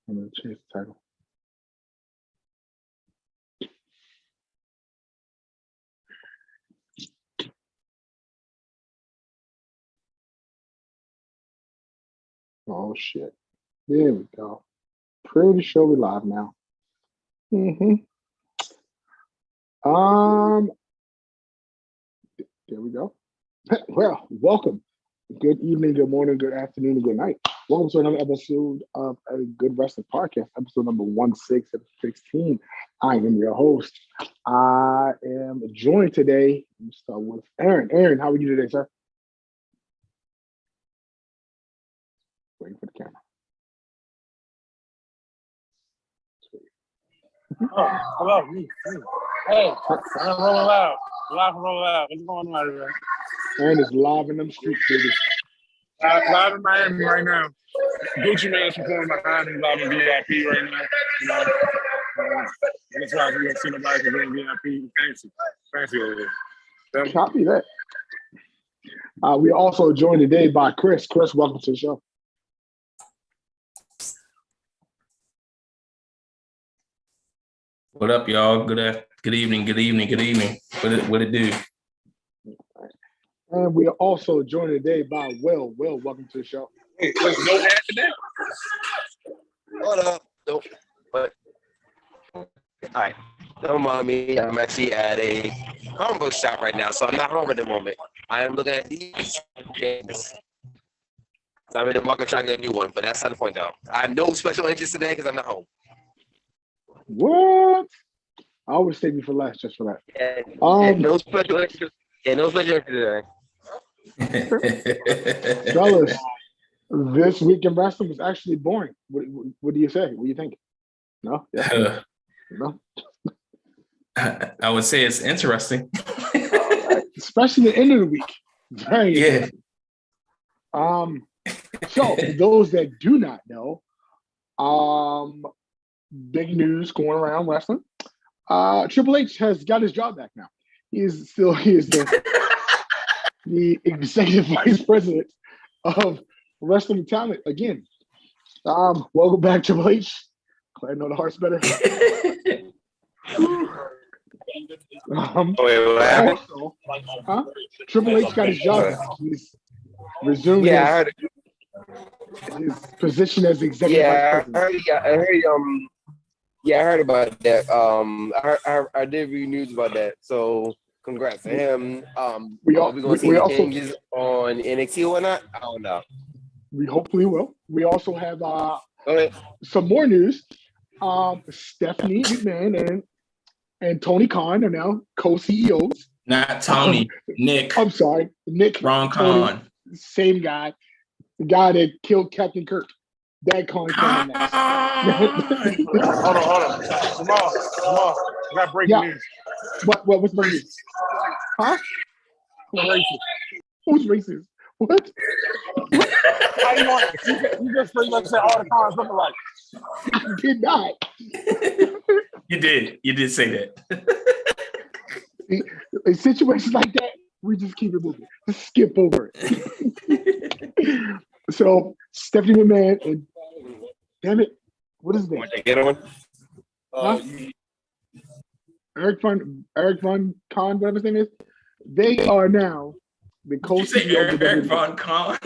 I'm gonna change the title. Oh shit. There we go. Pretty sure we're live now. hmm Um, there we go. Well, welcome. Good evening, good morning, good afternoon, and good night. Welcome to another episode of a Good Wrestling Podcast, episode number 16. I am your host. I am joined today. Let's start with Aaron. Aaron, how are you today, sir? Waiting for the camera. Oh, hello. Hey, I'm rolling loud. Live and rolling loud. What's going on here? Aaron is live in them streets, baby. Live in Miami right now. Gucci Mane's performing behind me live in VIP right now. You know, that's why we don't see nobody doing VIP. Fancy over there. Copy that. We are also joined today by Chris. Chris, welcome to the show. What up, y'all? Good evening. What it do? And we are also joined today by Will. Will, welcome to the show. Hey, there's no hat today. What up? Nope. But all right. Don't mind me. I'm actually at a comic book shop right now, so I'm not home at the moment. I am looking at these games. I'm in the market trying to get a new one, but that's not the point, though. I have no special interest today because I'm not home. What? I always save you for last just for that. No special interest. Yeah, no special interest today. Fellas, this week in wrestling was actually boring. What do you say? What do you think? No? Yeah. No? I would say it's interesting. Especially the end of the week. Very Yeah. So for those that do not know, big news going around wrestling. Triple H has got his job back now. He is the executive vice president of wrestling talent again. Welcome back, Triple H. Glad I know the heart's better. Also, Triple H got his job back. He's resumed Yeah, I heard it. his position as executive vice president. I heard about that. I did read news about that. So congrats to him. We are we gonna see also changes on NXT or not? I don't know. We hopefully will. We also have Okay. some more news. Stephanie McMahon and Tony Khan are now co-CEOs. Not Tony, Nick. I'm sorry, Nick. Ron Tony, Khan. same guy. The guy that killed Captain Kirk. That Khan. Hold on. Jamal. I got breaking news. What's breaking news? Huh? Who's racist? What? How you want it? You just pretty much said all the cons look alike. I did not. You did say that. In situations like that, we just keep it moving. Just skip over it. So Stephanie McMahon and damn it, what is that? Get on. Huh? Eric Von Kahn, whatever his name is. They are now the co-CEO of the Eric WWE. Von Kahn.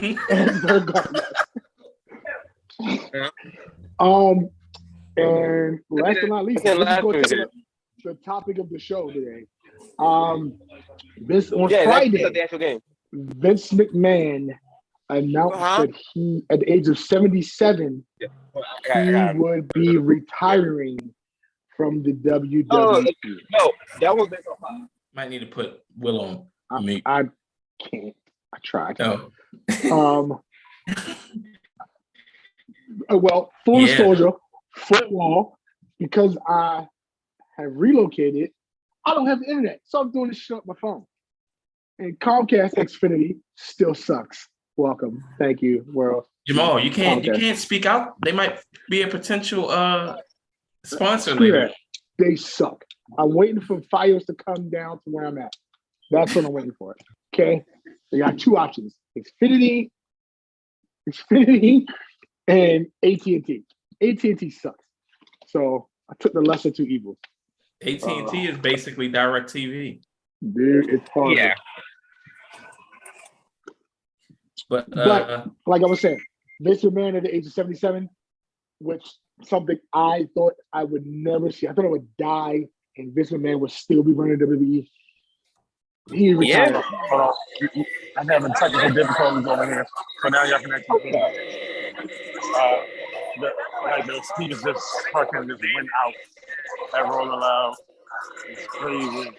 And last but not least, let's go to the topic of the show today. This on Friday, that's the actual game. Vince McMahon announced that he, at the age of 77, he would be retiring from the WWE. No, that was Might need to put Will on mute. I can't. I tried. Oh. Well, full disclosure, football, because I have relocated, I don't have the internet, so I'm doing this shit on my phone. And Comcast Xfinity still sucks. Welcome, thank you, world. Jamal, you can't speak out. They might be a potential sponsor later. They suck. I'm waiting for Fios to come down to where I'm at. That's what I'm waiting for. Okay, they got two options: Xfinity, and AT&T. AT&T sucks. So I took the lesser two evils. AT&T is basically DirecTV. Dude, it's horrible. Yeah. But like I was saying, Vince McMahon at the age of 77, which something I thought I would never see. I thought I would die and Vince McMahon would still be running WWE. He retired. Yeah. Hold on. I'm having technical difficulties over here. So now y'all can actually the speakers just fucking just went out at Rolling Loud. It's crazy.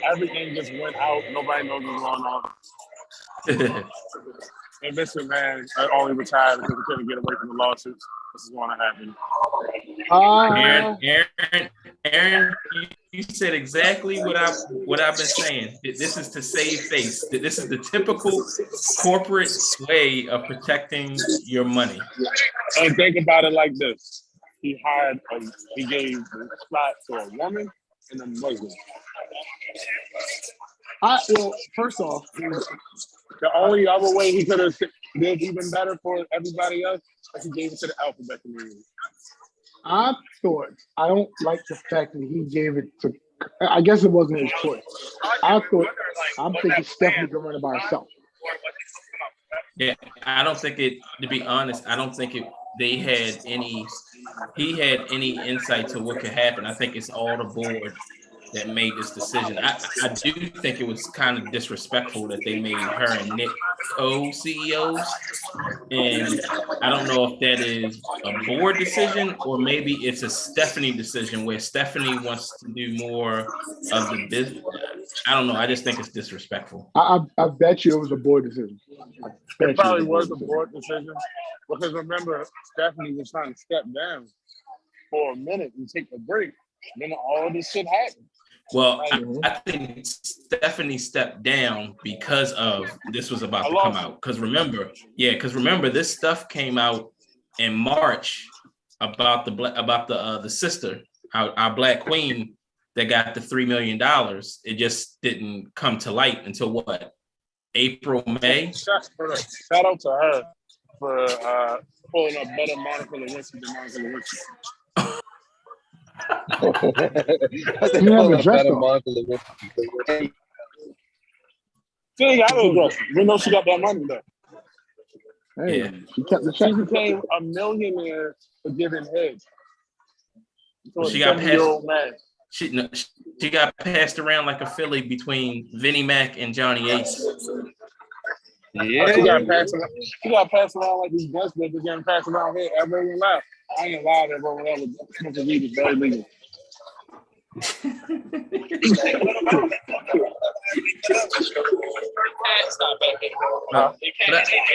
Everything just went out. Nobody knows what's going on. And Vince McMahon only retired because he couldn't get away from the lawsuits. This is going to happen. Aaron, you said exactly what I've been saying. This is to save face. This is the typical corporate way of protecting your money. And think about it like this: he gave the spot to a woman and a Muslim. Well, first off, the only other way he could have did even better for everybody else is he gave it to the alphabet community. I don't like the fact that he gave it to. I guess it wasn't his choice. I'm thinking Stephanie can run it by herself. Yeah, I don't think it. To be honest, I don't think he had any insight to what could happen. I think it's all the board that made this decision. I do think it was kind of disrespectful that they made her and Nick co-CEOs. And I don't know if that is a board decision or maybe it's a Stephanie decision where Stephanie wants to do more of the business. I don't know. I just think it's disrespectful. I bet you it was a board decision. It probably was a board decision because remember, Stephanie was trying to step down for a minute and take a break. Then all this shit happened. Well, I think Stephanie stepped down because of this was about to come out. Because remember, this stuff came out in March about the sister, our Black Queen that got the $3 million. It just didn't come to light until what? April, May. Shout out to her for pulling up better Monica Lewinsky than Monica Lewinsky. She ain't got no dress. We know she got that money though. Hey, Yeah. She kept the check. She became a millionaire for giving head. She got passed. She got passed around like a filly between Vinnie Mac and Johnny Ace. Yeah. She got passed around like these guns that just getting passed around here. Everyone laughed. I ain't lie that everyone else was smoking weed is very legal.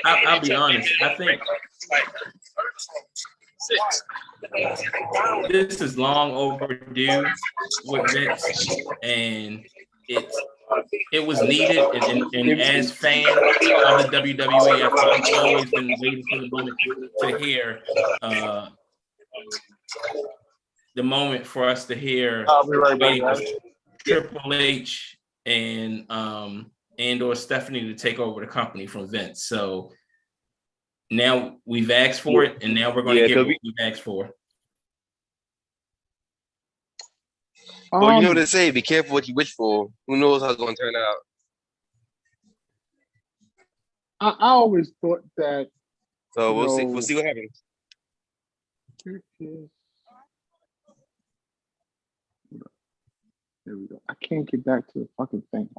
I'll be honest. I think this is long overdue with Vince, and it was needed. And as fans of the WWE, I've always been waiting for the moment to hear the moment for us to hear Triple H and or Stephanie to take over the company from Vince. So now we've asked for it, and now we're going to get what we've asked for. Well, you know what they say: be careful what you wish for. Who knows how it's going to turn out? I always thought that. So we'll see. We'll see what happens. There we go. I can't get back to the fucking thing.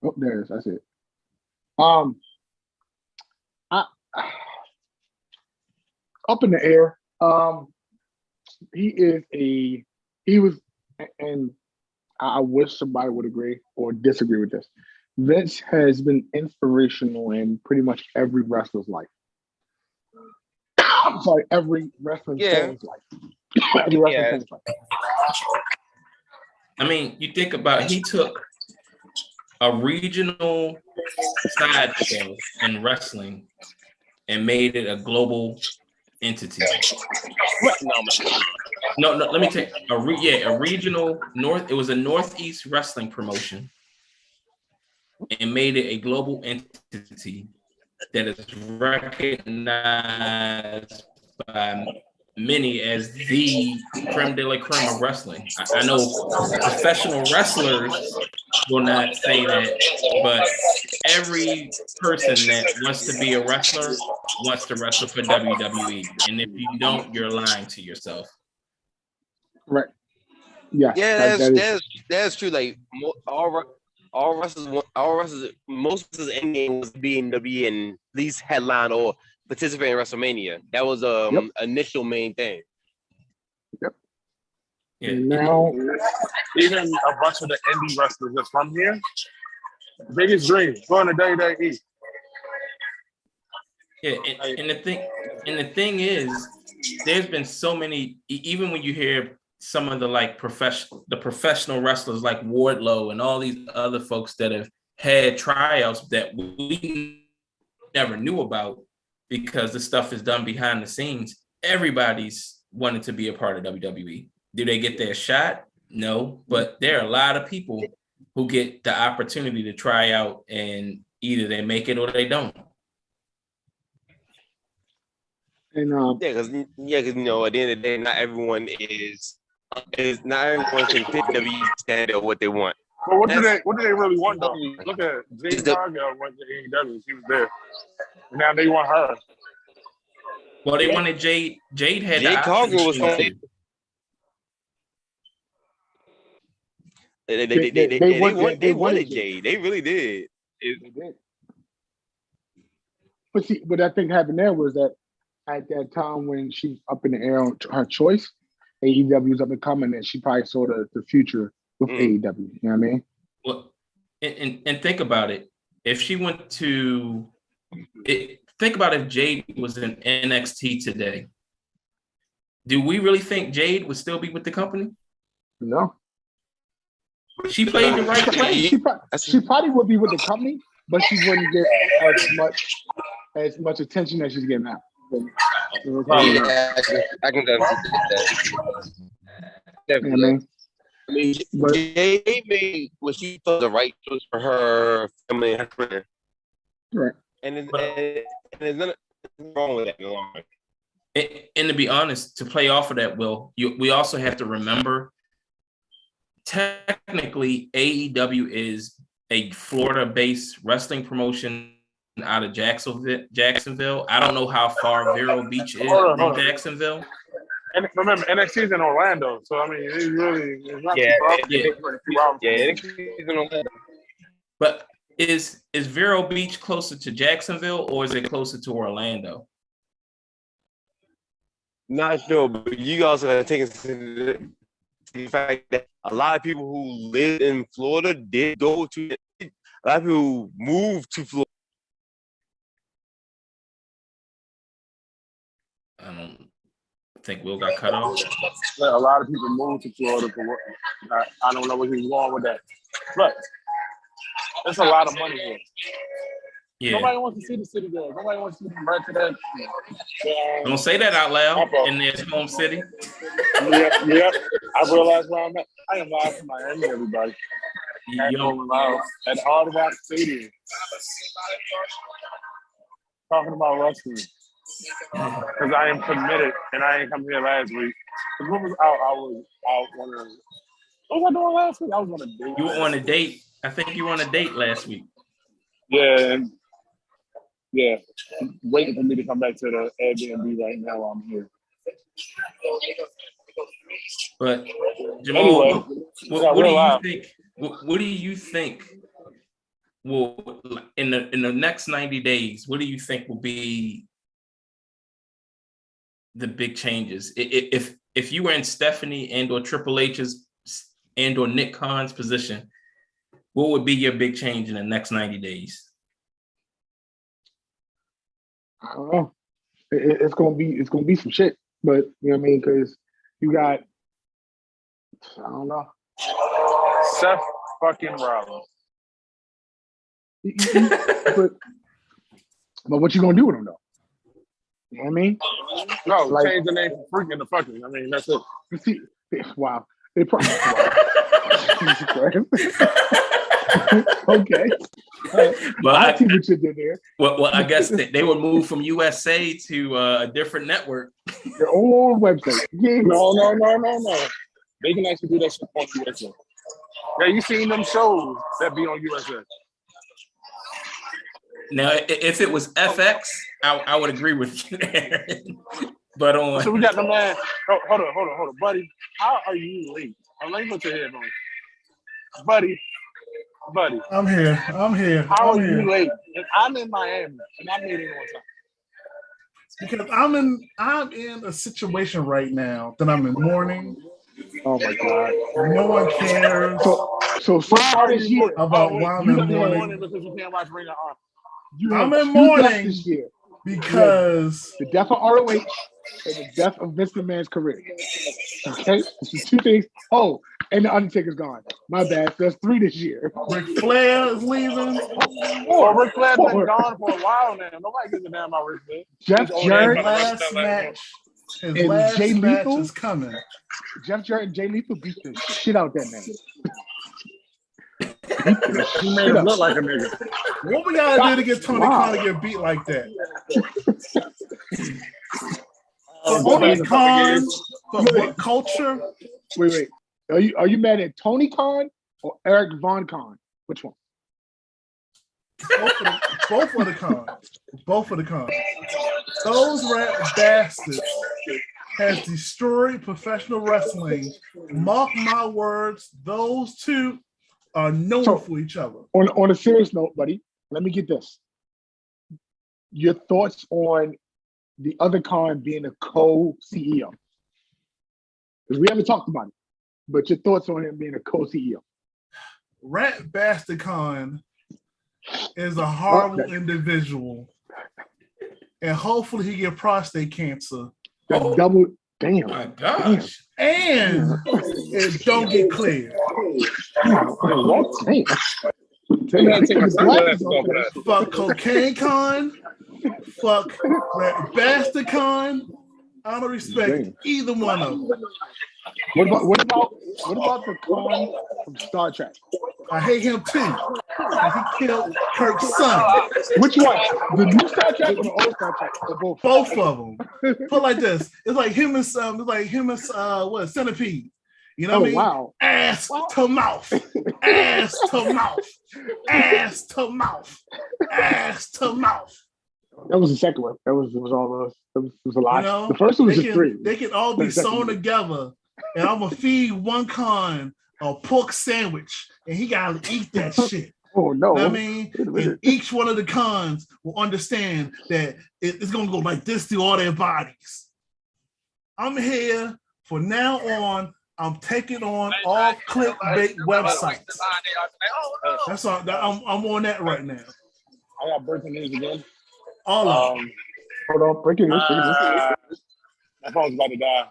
Oh, there it is. That's it. Up in the air. He was, and I wish somebody would agree or disagree with this. Vince has been inspirational in pretty much every wrestler's life. I'm sorry, every wrestling fan's life. Every wrestling fan's life. I mean, you think about he took a regional sideshow in wrestling and made it a global entity. No, let me take a regional north. It was a Northeast wrestling promotion and made it a global entity that is recognized by many as the creme de la creme of wrestling. I know professional wrestlers will not say that, but every person that wants to be a wrestler wants to wrestle for WWE. And if you don't, you're lying to yourself. Right. Yeah. Yeah, that's true. Like all wrestlers, most wrestlers in game was being WWE and at least headline or participate in WrestleMania. That was initial main thing. Yep. Yeah. And now, even a bunch of the indie wrestlers that's from here, biggest dream going to WWE. Yeah, and the thing is, there's been so many. Even when you hear some of the professional wrestlers like Wardlow and all these other folks that have had tryouts that we never knew about because the stuff is done behind the scenes. Everybody's wanted to be a part of WWE. Do they get their shot? No, but there are a lot of people who get the opportunity to try out and either they make it or they don't. and Because at the end of the day, not everyone not everyone can fit WWE standard or what they want. But what do they really want though? Look at Jade Cargill went to AEW. She was there. And now they want her. Well, they wanted Jade. Jade had Jade Cargill was on. They wanted Jade. They really did. They did. But I think happened there was that at that time when she's up in the air on her choice, AEW was up and coming, and she probably saw the future with AEW. You know what I mean? Well, and think about it. If she went to think about if Jade was in NXT today. Do we really think Jade would still be with the company? No. She played the right play. She probably would be with the company, but she wouldn't get as much attention as she's getting now. Yeah, I can definitely get that. Definitely. I mean, Jade made what she thought the right choice for her family and her career. Right. And there's nothing wrong with that in the long run. And to be honest, to play off of that, we also have to remember, technically, AEW is a Florida-based wrestling promotion out of Jacksonville. I don't know how far Vero Beach is from Jacksonville. And remember, NXT is in Orlando, so I mean, it's not NXT is in Orlando. But is Vero Beach closer to Jacksonville or is it closer to Orlando? Not sure, but you also got to take into the fact that a lot of people who live in Florida did go to. A lot of people moved to Florida. I don't think Will got cut off. A lot of people moved to Florida for what? I don't know where he's going with that, but there's a lot of money here. Yeah. Nobody wants to see the city girls. Nobody wants to see them right to that. Don't say that out loud in their home city. Yeah. I realize where I'm at. I am live from Miami, everybody. Yo, at Hard Rock Stadium. Talking about wrestling. Because I am committed, and I ain't come here last week. What was out? I was out on a. What was I doing last week? I was on a date. You were on a date. I think you were on a date last week. Yeah, waiting for me to come back to the Airbnb right now while I'm here. But Jahmal, Anyway, what do you think will in the next 90 days? What do you think will be the big changes? If you were in Stephanie and or Triple H's and or Nick Khan's position, what would be your big change in the next 90 days? I don't know. It's gonna be some shit, but you know what I mean? Because you got, I don't know, Seth fucking Rollins. but what you gonna do with him though? You know what I mean? No, change the name from freaking to fucking. I mean, that's it. Wow. They probably Okay. But I see what you did there. well, I guess they would move from USA to a different network. Your own website. Yeah. No. They can actually do that shit on USA. Yeah, you seen them shows that be on USA. Now, if it was FX, I would agree with you there. But on So we got the man. Oh, hold on, buddy. How are you late? Let me put your head on, buddy. I'm here. How are you late? And I'm in Miami, and I made it on time. Because I'm in a situation right now that I'm in mourning. Oh my God. No one cares. So far this year about why I'm in mourning because you can't watch Ring of Honor. I'm in mourning this year because the death of ROH and the death of Vince McMahon's career. Okay, this is two things. Oh, and the Undertaker's gone. My bad. There's 3 this year. Ric Flair is leaving. Oh, Ric Flair's been gone for a while now. Nobody gives a damn about Ric Flair. Jeff Jarrett last match. His and last Jay match Lethal is coming. Jeff Jarrett and Jay Lethal beat the shit out that man. He made him look like a nigga. What we gotta do to get Tony Khan to get beat like that? Tony Khan, for what culture? Wait. Are you mad at Tony Khan or Eric Von Khan? Which one? Both of the cons. Both of the cons. Those rat bastards has destroyed professional wrestling. Mark my words, those two are known for each other. On a serious note, buddy, let me get this. Your thoughts on the other con being a co-CEO? Because we haven't talked about it, but your thoughts on him being a co-CEO? Rat Bastard Khan is a horrible individual, and hopefully he get prostate cancer. Double, damn. My gosh. And it don't get cleared. Fuck Cocaine Con. Fuck Rat Bastard Con. I don't respect either one of them. What about the con from Star Trek? I hate him too. He killed Kirk's son. Which one? The new Star Trek or the old Star Trek? Or both? Both of them. Put like this. It's like human. What centipede? You know what I mean? Wow. Ass to mouth. Ass to mouth. Ass to mouth. Ass to mouth. That was the second one. It was all those. It was a lot. You know, the first one was just 3. They can all be sewn together, and I'm gonna feed one con a pork sandwich, and he gotta eat that shit. Oh no! You know what I mean, and each one of the cons will understand that it's gonna go like this through all their bodies. I'm here for now on. I'm taking on all clickbait websites. That's all. I'm on that right now. I got breaking news again. All of them. Hold on, breaking news. My phone's about to die.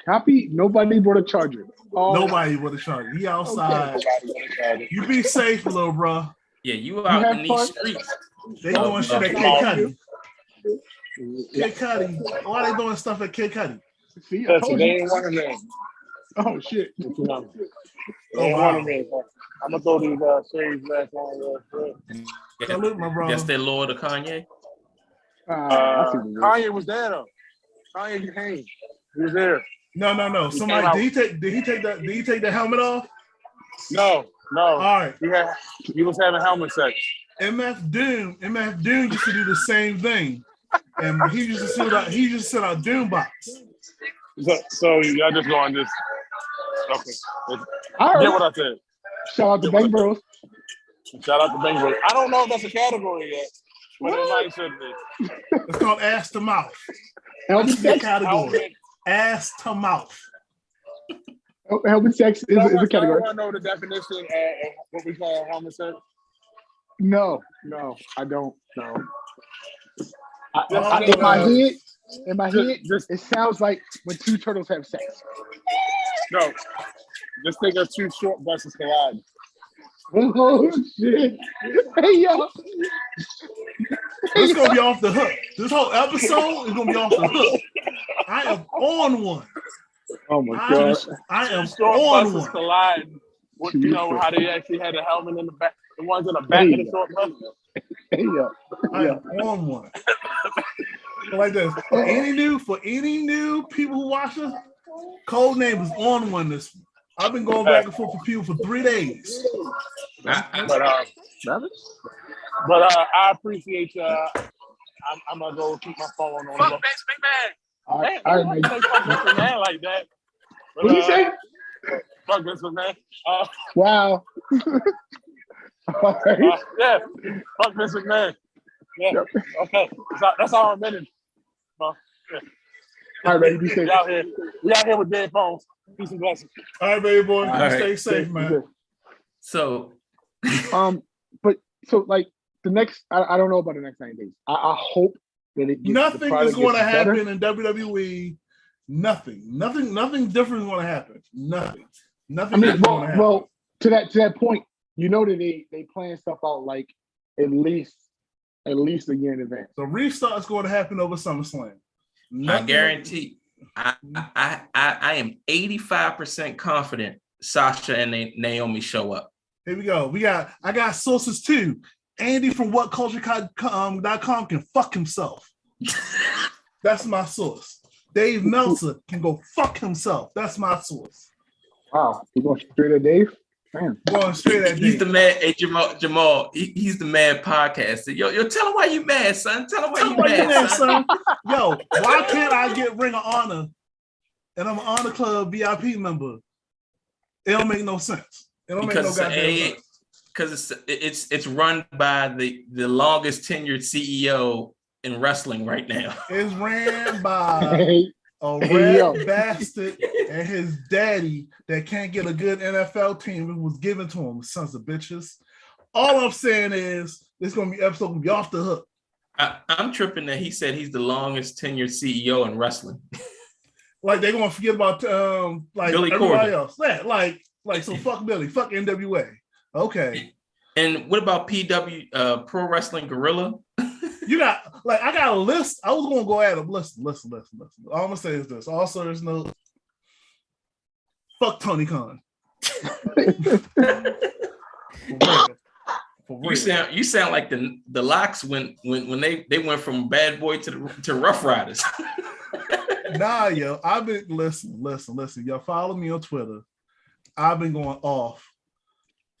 Copy. Nobody brought a charger. Nobody with a charger. He outside. Okay. You be safe, little bro. Yeah, you out in these streets. They doing shit at Kid Cudi. Kid Cudi. Why they doing stuff at Kid Cudi? See, they ain't one of them. Oh shit! Oh wow! I'm gonna throw these series back on. Salute, my bro. Guess they're loyal to Kanye. Kanye was there though. Kanye came. He was there. No. Somebody did he take the helmet off? No. All right. He was having helmet sex. MF Doom used to do the same thing, and he used to sit out Doom box. So y'all just going this. Okay. Get what I said. Shout out to Bang Bros. Shout out to Bang Bros. I don't know if that's a category yet, but it might should be. It's called ass to mouth. Helmet sex category. Ass to mouth. Helmet sex is a category. I know the definition of what we call helmet sex. No, I don't know. In my head, it sounds like when 2 turtles have sex. No, just think of 2 short buses collide. Oh shit! Hey yo, it's gonna be off the hook. This whole episode is gonna be off the hook. I am on one. Oh my god! I am short on buses one. collide you know how they actually had the helmet in the back, the ones in the back of the short bus. I am on one. Like this. For any new people who watch us, Code Name is on one this week. I've been going back and forth with people for 3 days. But I appreciate y'all. I'm gonna go keep my phone on. Fuck Vince McMahon. I say fuck Vince McMahon like that. But, what did you say? Fuck Vince McMahon. Wow. Yeah, fuck Vince McMahon. Yeah. Yep. Okay. That's all I'm minute. Yeah. All right, baby. Be safe. We out here with dead phones. Peace and blessings. All right, baby boy. Right. Stay safe, man. So, but like the next, I don't know about the next 90 days. I hope that it gets, nothing is going to happen better. in WWE. Nothing different is going to happen. Nothing. I mean, well, to that point, you know that they plan stuff out like at least a year in advance. The restart is going to happen over SummerSlam. I guarantee. I am 85% confident Sasha and Naomi show up. Here we go. I got sources too. Andy from WhatCulture.com can fuck himself. That's my source. Dave Meltzer can go fuck himself. That's my source. Wow, you going straight at Dave? Man. Going straight at Dave. He's the man. Hey, Jahmal. He's the man podcaster. Yo, tell him why you mad, son. Tell him why you mad, son. Yo, why can't I get Ring of Honor and I'm an Honor Club VIP member? It don't make no sense. It don't make no goddamn sense. Because it's run by the longest tenured CEO in wrestling right now. It's ran by a red bastard and his daddy that can't get a good NFL team. It was given to him, sons of bitches. All I'm saying is this gonna be episode gonna be off the hook. I'm tripping that he said he's the longest tenured CEO in wrestling. Like they're gonna forget about like Billy everybody Corgan. else. Yeah, like so fuck Billy, fuck NWA. Okay. And what about PW Pro Wrestling Gorilla? You got I got a list. I was gonna go at him. Listen. All I'm gonna say is this. Also, there's no fuck Tony Khan. You sound like the Locks when they went from Bad Boy to Rough Riders. Nah, yo, I've been listen. Y'all follow me on Twitter. I've been going off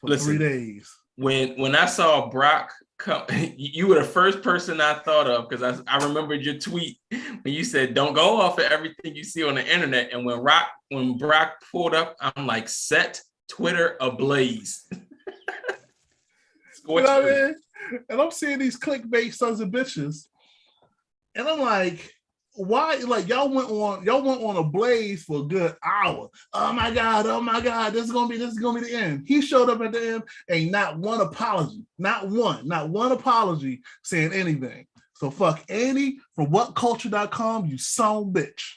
for 3 days. When I saw Brock come, you were the first person I thought of because I remembered your tweet when you said, "Don't go off of everything you see on the internet." And when Brock pulled up, I'm like, set Twitter ablaze. You know what I mean? And I'm seeing these clickbait sons of bitches, and I'm like, why? Like y'all went on a blaze for a good hour. Oh my god, this is gonna be the end. He showed up at the end, ain't not one apology, not one apology saying anything. So fuck Andy from WhatCulture.com, you son bitch.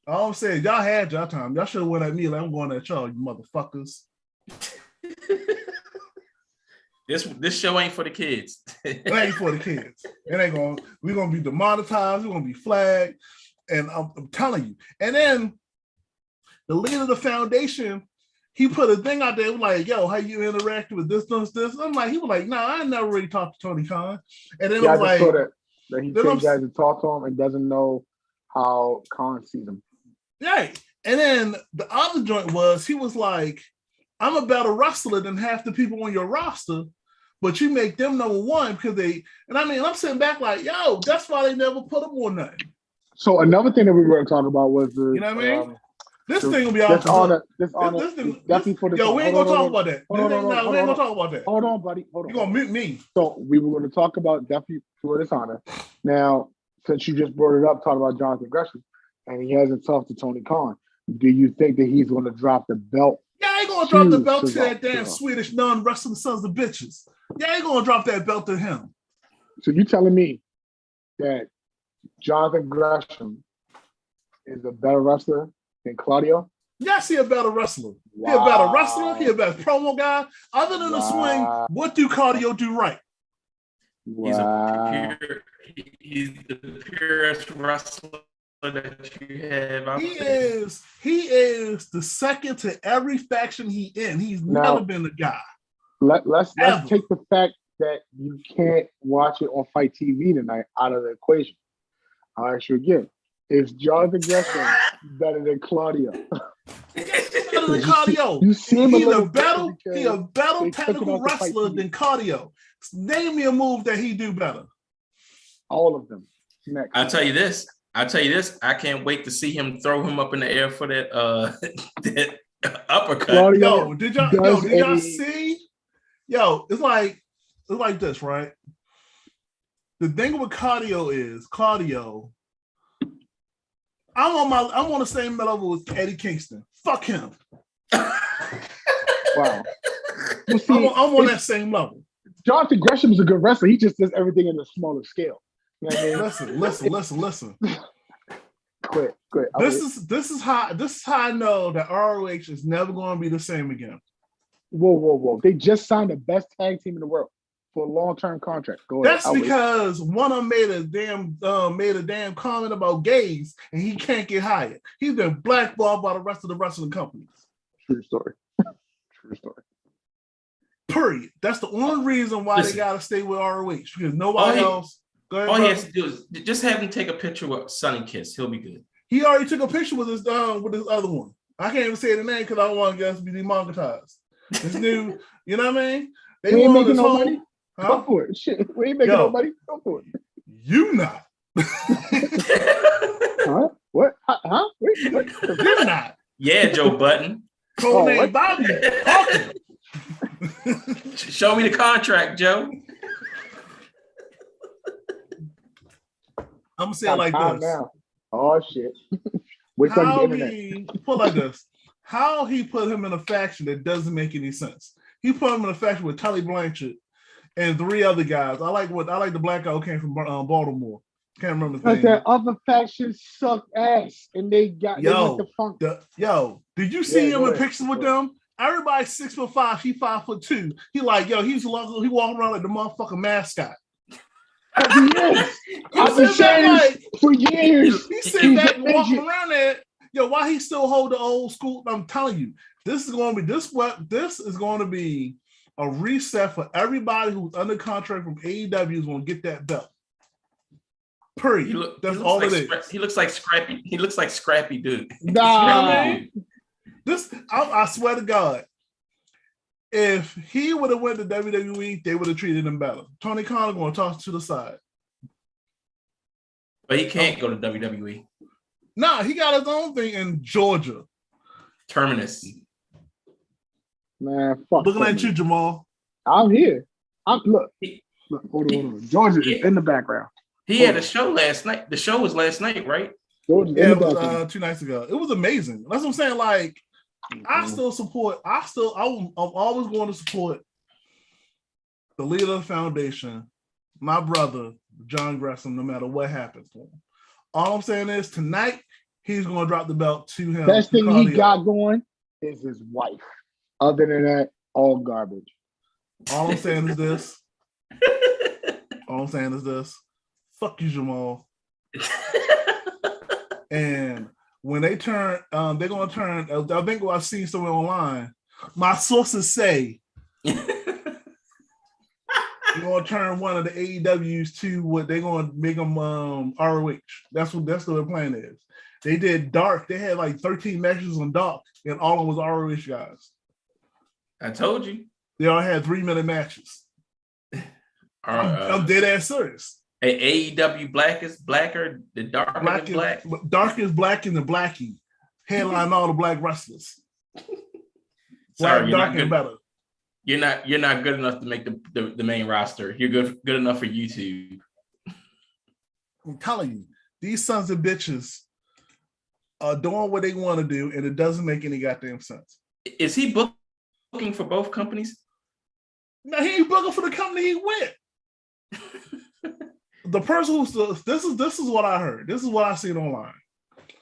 All I'm saying, y'all had y'all time. Y'all should have went at me like I'm going at y'all, you motherfuckers. This show ain't for the kids. It ain't for the kids. We're gonna be demonetized, we're gonna be flagged. And I'm telling you. And then the leader of the foundation, he put a thing out there like, yo, how you interacted with this? I'm like, he was like, nah, I never really talked to Tony Khan. And then it was like that he takes guys to talk to him and doesn't know how Khan sees him. Right. And then the other joint was he was like, I'm a better wrestler than half the people on your roster, but you make them number one because I'm sitting back like, yo, that's why they never put them on nothing. So another thing that we were talking about was the, you know what I mean? This thing will be off. This definitely for the. Yo, we ain't gonna talk about that. We ain't gonna talk about that. Hold on, buddy. Hold on. You're gonna mute me. So we were going to talk about definitely for this honor. Now, since you just brought it up, talking about Jonathan Gresham, and he hasn't talked to Tony Khan, do you think that he's going to drop the belt? Yeah, I ain't gonna drop the belt to that damn Swedish non-wrestling sons of bitches. Yeah, I ain't gonna drop that belt to him. So you telling me that Jonathan Gresham is a better wrestler than Claudio? Yes, he a better wrestler. Wow. He a better wrestler. He a better promo guy. Other than the swing, what do Claudio do right? Wow. He's the purest wrestler that you have out He there. is the second to every faction he in. He's Now, never been the guy. Let's Ever. take the fact that you can't watch it on Fight TV tonight out of the equation. I'll ask you again. Is Jonathan Gresham better than Claudio? Better than Cardio. You see him He's a better better technical wrestler than Cardio. Name me a move that he do better. All of them. Next. I'll tell you this. I can't wait to see him throw him up in the air for that that uppercut. Claudio Yo, did y'all see? Yo, it's like this, right? The thing with Cardio is Claudio. I'm on the same level with Eddie Kingston. Fuck him. Wow. Well, see, I'm on that same level. Jonathan Gresham is a good wrestler. He just does everything in a smaller scale. You know what I mean? Listen. Quit. This is how I know that ROH is never going to be the same again. Whoa. They just signed the best tag team in the world for a long-term contract. Go ahead. That's because one of them made a damn comment about gays and he can't get hired. He's been blackballed by the rest of the wrestling companies. True story. Period. That's the only reason why they gotta stay with ROH because nobody else. Go ahead, all he brother. has to do is just have him take a picture with Sonny Kiss. He'll be good. He already took a picture with his other one. I can't even say the name because I don't want to be demonetized. This new, you know what I mean? They We ain't want making this no whole. money. Go for it. Shit. We ain't making no money. Go for it. You not. Huh? What? Huh? Wait, what? You're not. Yeah, Joe Button. Codename Bobby. Talking. Show me the contract, Joe. I'm gonna say it like this. Now. Oh shit. Which on the How internet? he put like this? How he put him in a faction that doesn't make any sense? He put him in a faction with Tully Blanchard and 3 other guys. I like the black guy who came from Baltimore. Can't remember his name. Because that other faction sucked ass, and they went the funk. Did you see him in ahead. pictures with them? Everybody's 6'5", he 5'2". He like, he walking around like the motherfucking mascot. I've been saying for years. He said that walking around there. Yo, why he still hold the old school? I'm telling you, this is going to be a reset for everybody who's under contract from AEW is going to get that belt. Period. That's all it is. He looks like Scrappy. He looks like Scrappy dude. Nah. I swear to God, if he would have went to WWE, they would have treated him better. Tony Khan going to toss to the side. But he can't go to WWE. Nah, he got his own thing in Georgia. Terminus. Man, fuck. Looking at you, Jahmal. I'm here. Look, hold on. Georgia is in the background. He had a show last night. The show was last night, right? Georgia's Yeah, in it the was background. 2 nights ago. It was amazing. That's what I'm saying. Like, I'm always going to support the leader of the foundation, my brother, John Gresham, no matter what happens to him. All I'm saying is tonight, he's going to drop the belt to him. Best thing he got going is his wife. Other than that, all garbage. All I'm saying is this. Fuck you, Jahmal. And when they turn, they're going to turn, I think I've seen somewhere online, my sources say they're going to turn one of the AEWs to what they're going to make them ROH. That's what their plan is. They did Dark. They had like 13 matches on Dark, and all of them was ROH guys. I told you. They all had 3-minute matches. I'm dead ass serious. AEW blacker, the darker Black than black. Dark is black and the blackie. Headline all the black wrestlers. Sorry, dark and better. You're not good enough to make the main roster. You're good enough for YouTube. I'm telling you, these sons of bitches are doing what they want to do, and it doesn't make any goddamn sense. Is he booking for both companies? No, he ain't booking for the company he with. The person who's this is what I heard. This is what I seen online.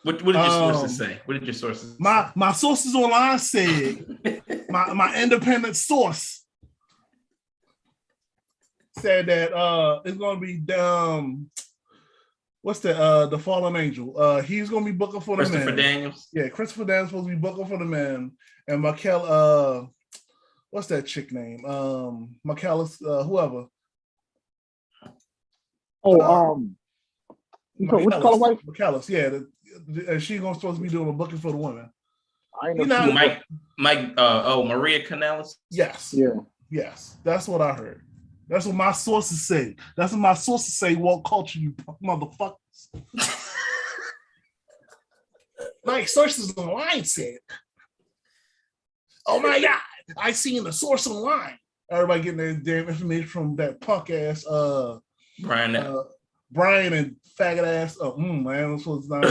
What did your sources say? What did your sources say? My sources online said my independent source said that it's gonna be what's that? The Fallen Angel. He's gonna be booking for the men. Christopher Daniels. Yeah, Christopher Daniels supposed to be booking for the men. And Michael, what's that chick name? Michaelis, whoever. Which color wife? Michaelis, yeah. And she's supposed to be doing a booking for the women. I know. Maria Kanellis. Yes. Yeah. Yes. That's what I heard. That's what my sources say. That's what my sources say. Woke culture, you motherfuckers. My sources online said, "Oh my God, I seen the source online." Everybody getting their damn information from that punk ass Brian and faggot ass. Man, this was not.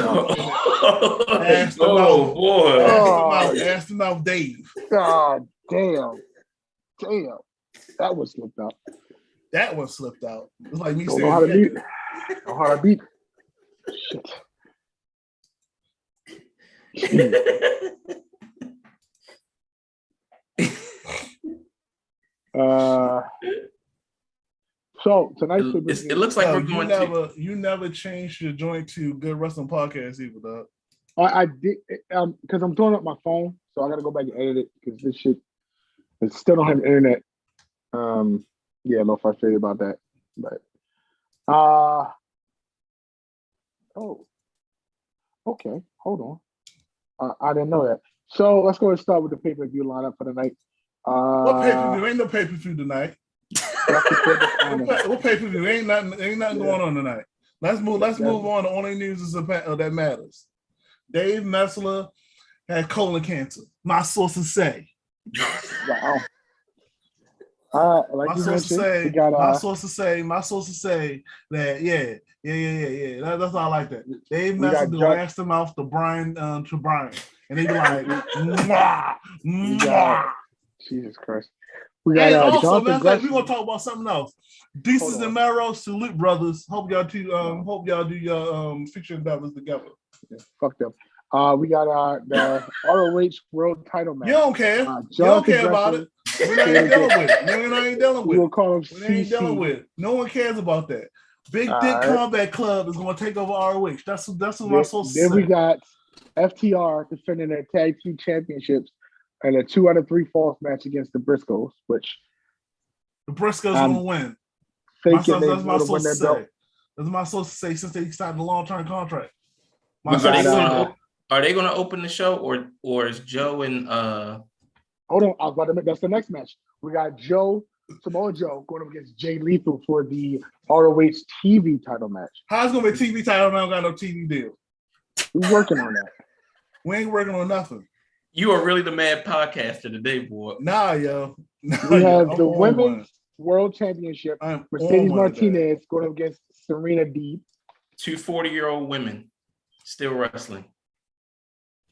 Astronaut Dave. God damn. That was slipped out. It's like me saying, know how to beat. Shit. So tonight it looks like we're going you never changed your joint to Good Wrestling Podcast either, dog. I did because I'm throwing up my phone, so I gotta go back and edit it because this shit it still don't have internet. Yeah, a little frustrated about that. But okay, hold on. I didn't know that. So let's go and start with the pay-per-view lineup for the night. What pay-per-view? Ain't no pay-per-view tonight. What pay-per-view? Ain't nothing going on tonight. Let's move on. The only news is that matters. Dave Messler had colon cancer. My sources say. Wow. Like my sources say that yeah. That's all I like that. Dave Messler asked him off to Brian, and they be like, mwah. Jesus Christ. We're gonna talk about something else. Desus and Mero, salute brothers. Hope y'all do your fiction endeavors together. Yeah, fuck them. We got the ROH World Title match. You don't care. You don't care about it. We're not even dealing with it. We ain't dealing with it. We'll call him ain't dealing with it. No one cares about that. Big Dick Combat Club is going to take over ROH. That's what my sources say. Then we got FTR defending their tag team championships in a 2 out of 3 falls match against the Briscoes, which the Briscoes gonna win. That's my source to say. That's my source to say since they signed a long-term contract. Are they gonna open the show or is Joe and Hold on, I was about to make that's the next match. We got Samoa Joe going up against Jay Lethal for the ROH TV title match. How's it gonna be a TV title? I don't got no TV deal. We're working on that. We ain't working on nothing. You are really the mad podcaster today, boy. Nah, yo. We have the Women's World Championship. Mercedes Martinez going up against Serena Deeb. 2 40-year-old women still wrestling.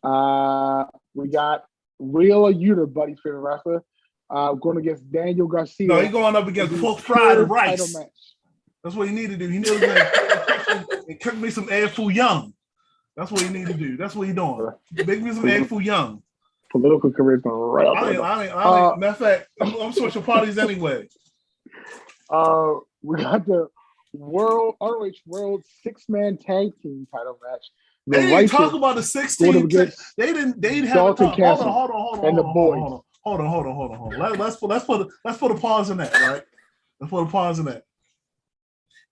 We got Real Yuta, Buddy's favorite wrestler, going against Daniel Garcia. No, he's going up against Full Fried Rice. That's what you need to do. You need to cook me some egg foo young. That's what you need to do. That's what you're doing. Make me some egg foo young. Political career going right up. Matter of fact, I'm switching parties anyway. We got the ROH World 6-man tag team title match. They didn't talk about the 16. They didn't have to talk. Hold on. Let's put a pause in that, right? Let's put a pause in that.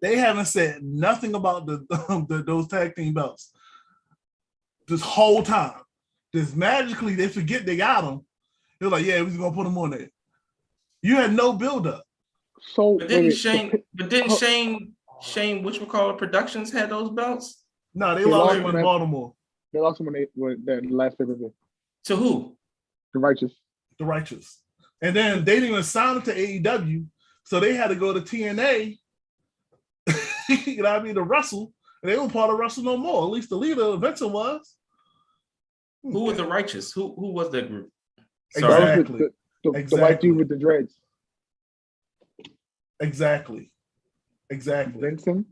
They haven't said nothing about those tag team belts this whole time. Just magically they forget they got them. They're like, yeah, we're just gonna put them on there. You had no build up. So but didn't Shane whatchamacallit Productions had those belts? No, they lost them in Baltimore. They lost them when that last pay-per-view. To who? The Righteous. And then they didn't even sign them to AEW, so they had to go to TNA. You know what I mean? To wrestle, and they weren't part of Wrestle no more. At least the leader, Vincent, was. Who was the Righteous? Who was that group? Sorry. The white dude with the dreads. Exactly. Vincent.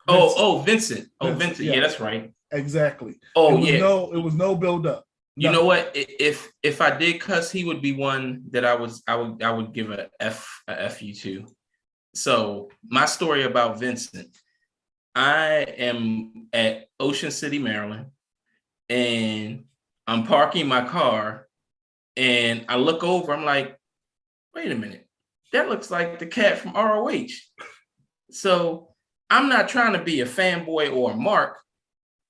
Oh, Vincent. Oh, Vincent. Yeah, that's right. Exactly. Oh, it was no build up. You know what? If I did cuss, he would be one that I would give a FU to. So my story about Vincent. I am at Ocean City, Maryland, and I'm parking my car, and I look over. I'm like, wait a minute, that looks like the cat from ROH. So I'm not trying to be a fanboy or a mark.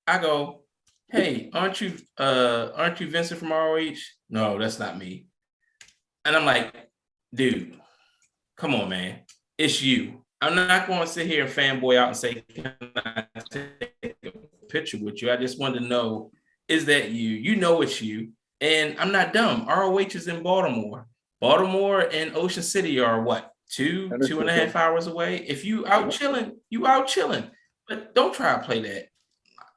I go, hey, aren't you Vincent from ROH? No, that's not me. And I'm like, dude, come on, man, it's you. I'm not going to sit here and fanboy out and say, can I take a picture with you? I just wanted to know, is that you? You know it's you. And I'm not dumb. ROH is in Baltimore. Baltimore and Ocean City are what? 2.5 hours away. If you out chilling, you out chilling. But don't try to play that.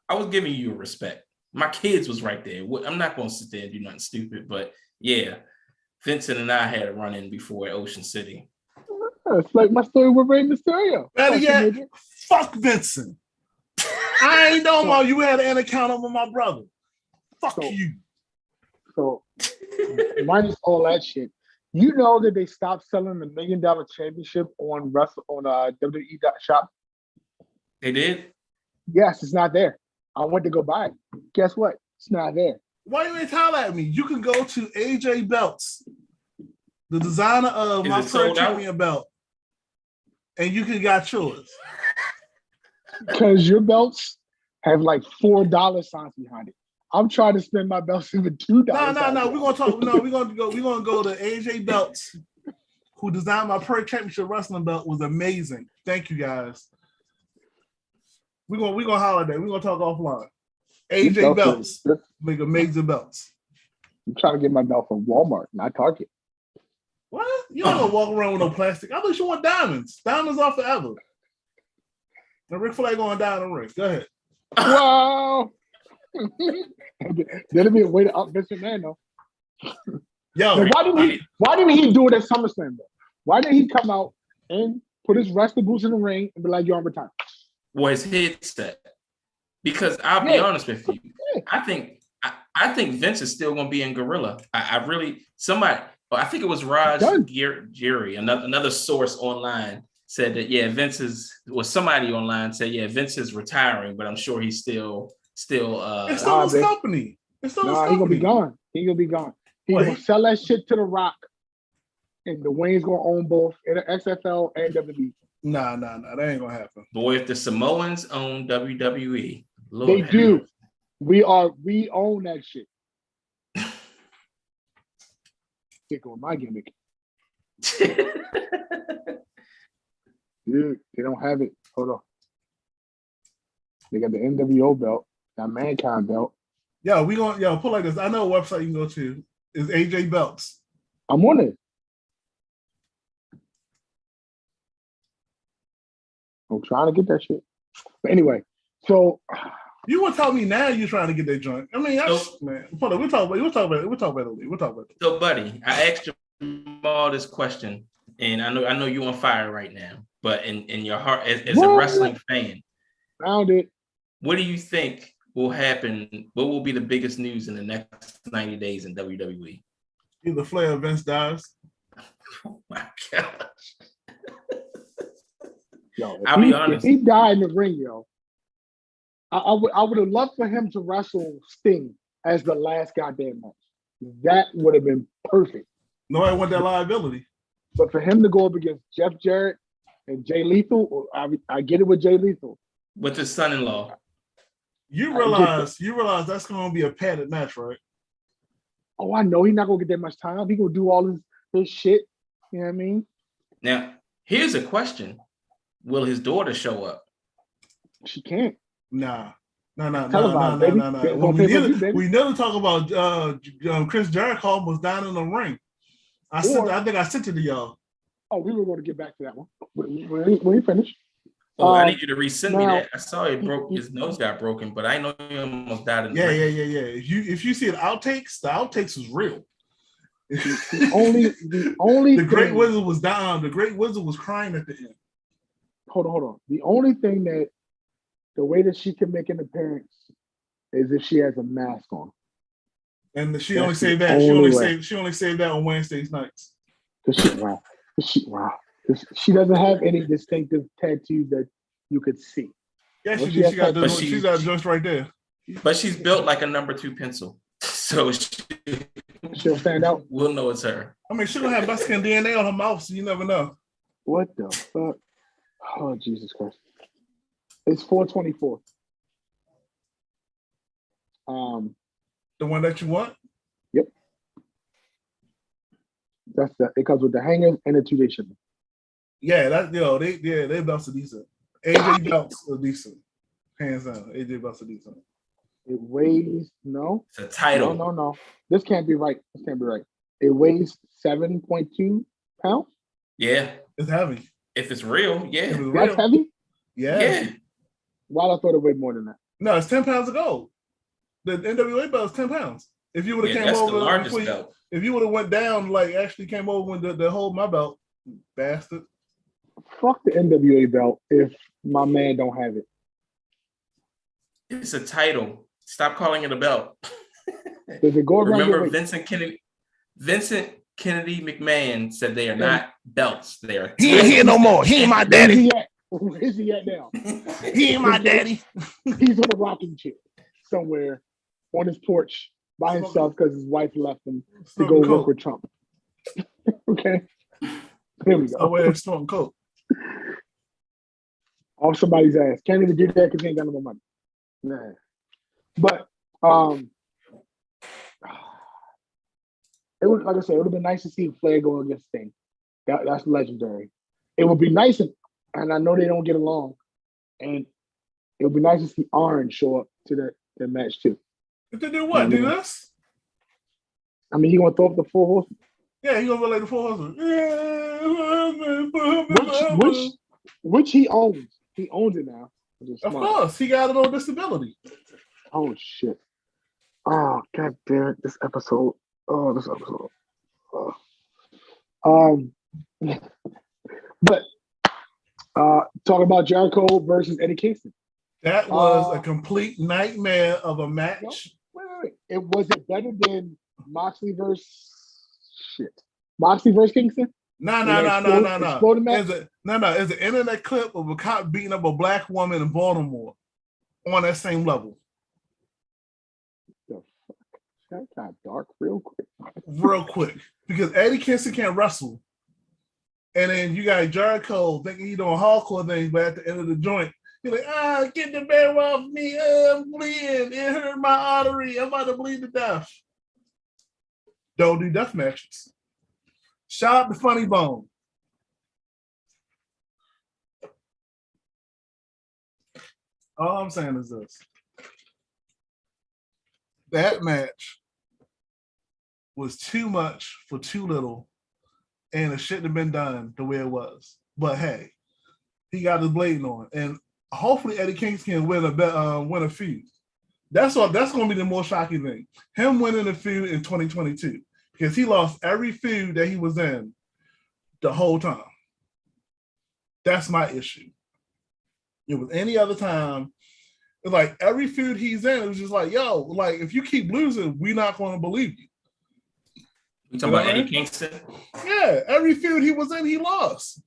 I was giving you respect. My kids was right there. I'm not going to sit there and do nothing stupid. But yeah, Vincent and I had a run-in before at Ocean City. It's like my story with Rey Mysterio. Better yet, fuck Vincent. I ain't know about you had an account with my brother. Fuck you. So, minus all that shit, you know that they stopped selling the $1 Million Championship on WWE Shop? They did? Yes, it's not there. I went to go buy it. Guess what? It's not there. Why you ain't holler at me? You can go to AJ Belts, the designer of my first champion belt, and you can got yours. Because your belts have like $4 signs behind it. I'm trying to spend my belts even $2. No. We're gonna talk. No, we're gonna go to AJ Belts, who designed my per championship wrestling belt. Was amazing. Thank you guys. We're gonna holler that. We're gonna talk offline. AJ Belts make amazing belts. I'm trying to get my belt from Walmart, not Target. What? You don't gonna walk around with no plastic. I thought you want diamonds. Diamonds are forever. And Ric Flair going down the ring. Go ahead. Wow. That'd be a way to up Vincent Man, though. Yo, now, why didn't he do it at SummerSlam, though? Why didn't he come out and put his wrestling boots in the ring and be like, "You're on retirement"? Well, his headset. Because I'll be honest with you, I think Vince is still going to be in Gorilla. I think it was Raj Giri, another source online, said that somebody online said Vince is retiring, but I'm sure he's still. It's still his company. It's still his company. He's gonna be gone. He's gonna be gone. He's gonna sell that shit to The Rock, and the Wayne's gonna own both XFL and WWE. Nah, that ain't gonna happen. Boy, if the Samoans own WWE, Lord they do. We own that shit. Stick on my gimmick. Dude, they don't have it. Hold on. They got the NWO belt, got Mankind belt. Put like this. I know a website you can go to is AJ Belts. I'm on it. I'm trying to get that shit. But anyway, so you would tell me now you're trying to get that joint. I mean, man. Hold on, we'll talk about it. So, buddy, I asked you all this question, and I know you're on fire right now. But in your heart, as a wrestling fan, found it. What do you think will happen? What will be the biggest news in the next 90 days in WWE? Either Flair or Vince dies. Oh my gosh. Yo, I'll be honest. If he died in the ring, I would have loved for him to wrestle Sting as the last goddamn match. That would have been perfect. Nobody want that liability. But for him to go up against Jeff Jarrett and Jay Lethal, I get it with Jay Lethal. With his son-in-law. You realize that's going to be a padded match, right? Oh, I know. He's not going to get that much time. He's going to do all his shit. You know what I mean? Now, here's a question. Will his daughter show up? She can't. Nah. We never talk about Chris Jericho almost down in the ring. I think I sent it to y'all. Oh, we were going to get back to that one. When he finished. Oh, I need you to resend me that. I saw his nose got broken, but I know he almost died in the ring. Yeah. If you see the outtakes was real. The only the Great Wizard was down. The Great Wizard was crying at the end. Hold on. The only thing that the way that she can make an appearance is if she has a mask on. And she only saved that. She only saved that on Wednesdays nights. She doesn't have any distinctive tattoos that you could see. Yeah, Well, she did. She got But she's got joints right there. But she's built like a number 2 pencil. So she'll stand out. we'll know it's her. I mean, she's gonna have Mexican DNA on her mouth, so you never know. What the fuck? Oh, Jesus Christ. It's 424. The one that you want? Yep. It comes with the hangers and the 2-day shipping. Yeah, they belts are decent. AJ belts are decent. Hands down. AJ belts are decent. It weighs It's a title. No. This can't be right. It weighs 7.2 pounds. Yeah. It's heavy. If it's real, yeah. If it's That's real. heavy? Yeah. Why I thought it weighed more than that? No, it's 10 pounds of gold. The NWA belt is 10 pounds. If you would have came that's over, the largest belt. If you would have went down, like actually came over when the hold my belt, bastard. Fuck the NWA belt if my man don't have it. It's a title. Stop calling it a belt. Does it go around your Remember waist? Vincent Kennedy McMahon said they are not belts. They are. He ain't here no more. He ain't my daddy. Where is he at now? He ain't my daddy. He's on a rocking chair somewhere on his porch by himself because his wife left him to go work with Trump. Okay. Here we go. Oh, wait, it's smoking coke. Off somebody's ass. Can't even do that because he ain't got no more money. Nah. But it would, like I said, it would have been nice to see Flair go against Sting. That's legendary. It would be nice, and I know they don't get along, and it would be nice to see Orange show up to the match too. If they do what? Do this? I mean, he gonna throw up the 4 horsemen. Yeah, he gonna relate the 4 horsemen. Which he owns. He owns it now. Of course, he got it on disability. Oh shit! Oh god damn it! This episode. Oh. But talking about Jericho versus Eddie Kingston. That was a complete nightmare of a match. Wait. It was it better than Moxley versus Kingston? No. It's an internet clip of a cop beating up a black woman in Baltimore on that same level. The fuck? That got dark real quick. Because Eddie Kingston can't wrestle. And then you got Jericho thinking he's doing hardcore things, but at the end of the joint, he's like, get the bear off me. I'm bleeding. It hurt my artery. I'm about to bleed to death. Don't do death matches. Shout out to Funny Bone. All I'm saying is this. That match was too much for too little, and it shouldn't have been done the way it was. But hey, he got his blading on, and hopefully Eddie Kingston can win a feud. That's going to be the most shocking thing. Him winning a feud in 2022, because he lost every feud that he was in the whole time. That's my issue. It was any other time. It's like every feud he's in, it was just like, yo, like if you keep losing, we're not going to believe you. You talking about Eddie Kingston? Yeah, every feud he was in, he lost.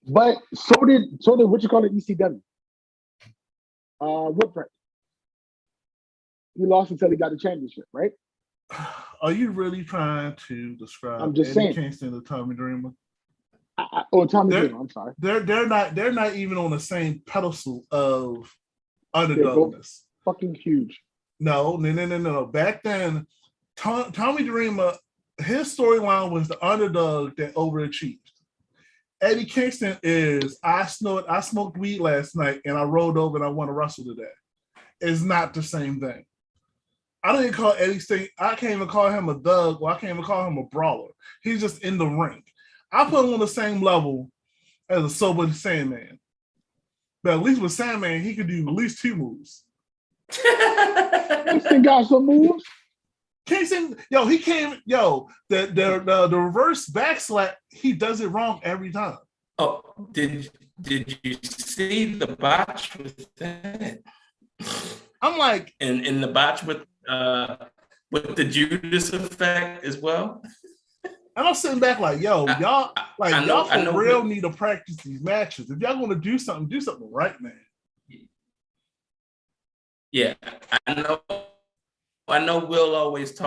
But so did what you call it, ECW. Whipwreck. He lost until he got the championship, right? Are you really trying to describe I'm just Eddie saying. Kingston as Tommy Dreamer? Tommy Dreamer. I'm sorry. They're not even on the same pedestal of underdogness. Fucking huge. No. Back then, Tommy Dreamer, his storyline was the underdog that overachieved. Eddie Kingston is I smoked weed last night and I rolled over and I want to wrestle today. It's not the same thing. I don't even call Eddie Sting. I can't even call him a thug, or I can't even call him a brawler. He's just in the ring. I put him on the same level as a sober Sandman. But at least with Sandman, he could do at least 2 moves. Kingston got some moves. Kingston, the reverse backslap, he does it wrong every time. Oh, did you see the botch with that? I'm like, and the botch with the Judas effect as well. And I'm sitting back like, yo, y'all I know need to practice these matches. If y'all want to do something right, man. Yeah, I know. I know Will always say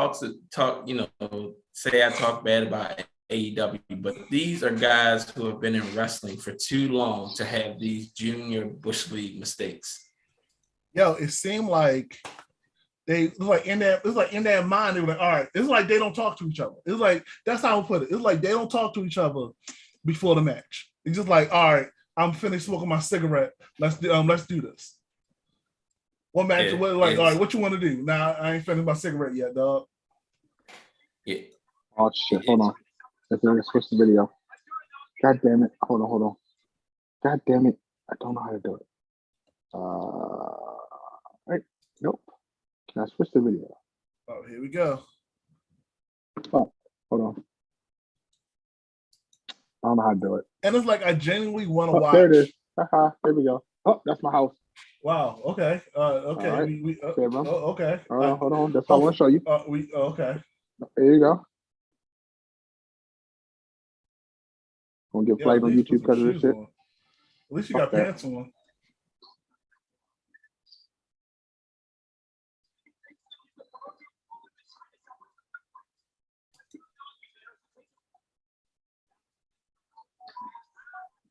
I talk bad about AEW, but these are guys who have been in wrestling for too long to have these junior Bush League mistakes. Yo, it seemed like it's like in their mind, they were like, all right, it's like they don't talk to each other. It's like, that's how I put it. It's like they don't talk to each other before the match. It's just like, all right, I'm finished smoking my cigarette. Let's do this. One match, all right, what you want to do? Nah, I ain't finished my cigarette yet, dog. Yeah. Oh shit, hold on. Let's switch the video. God damn it. Hold on. God damn it. I don't know how to do it. Right. Nope. Can I switch the video? Oh, here we go. Oh, hold on. I don't know how to do it. And it's like I genuinely want to watch. There it is. There we go. Oh, that's my house. Wow. Okay. Okay. Right. Okay. Hold on. That's what I want to show you. Okay. There you go. Gonna get flagged on YouTube because of this shit. At least you got pants on.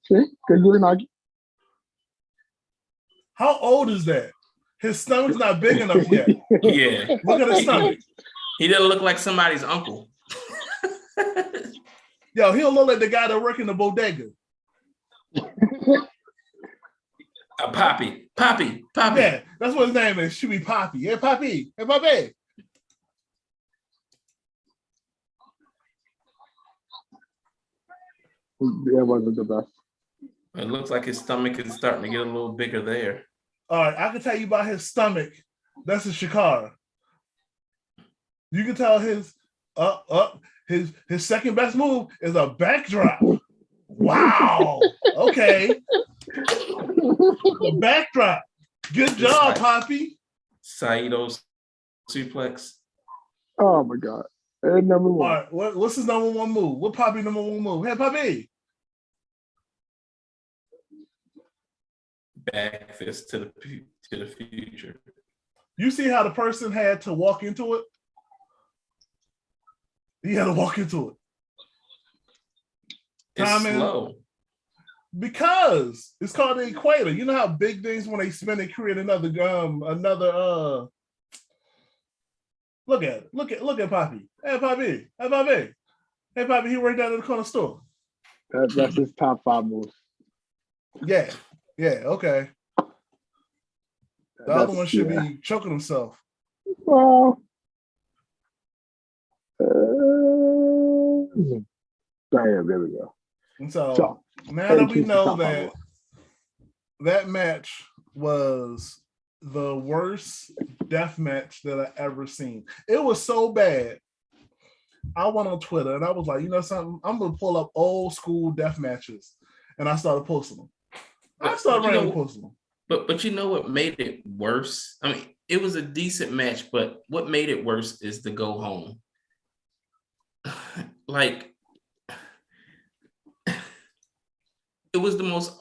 See? Good Nagi. How old is that? His stomach's not big enough yet. Yeah. Look at his stomach. He doesn't look like somebody's uncle. Yo, he'll look like the guy that work in the bodega. Poppy. Yeah, that's what his name is. Should be Poppy. Hey, Poppy. Hey, Poppy. That wasn't the best. It looks like his stomach is starting to get a little bigger there. All right, I can tell you about his stomach. That's a Shikara. You can tell his second best move is a backdrop. Wow. Okay. The backdrop. Good job, Poppy. Saito's suplex. Oh my God. And number one. All right, what's his number one move? What Poppy number one move? Hey, Poppy. Back fist to the future. You see how the person had to walk into it? He had to walk into it. It's slow. Because it's called the equator. You know how big things, when they spin, they create another look at it. Look at Poppy. Hey Poppy. Hey Poppy, he worked down at the corner store. That's his top 5 moves. Yeah, okay. The other one should be choking himself. Well, there we go. And so now that we know that match was the worst death match that I ever seen. It was so bad. I went on Twitter and I was like, you know something? I'm gonna pull up old school death matches, and I started posting them. Posting them. But you know what made it worse? I mean, it was a decent match, but what made it worse is the go home. Like, it was the most.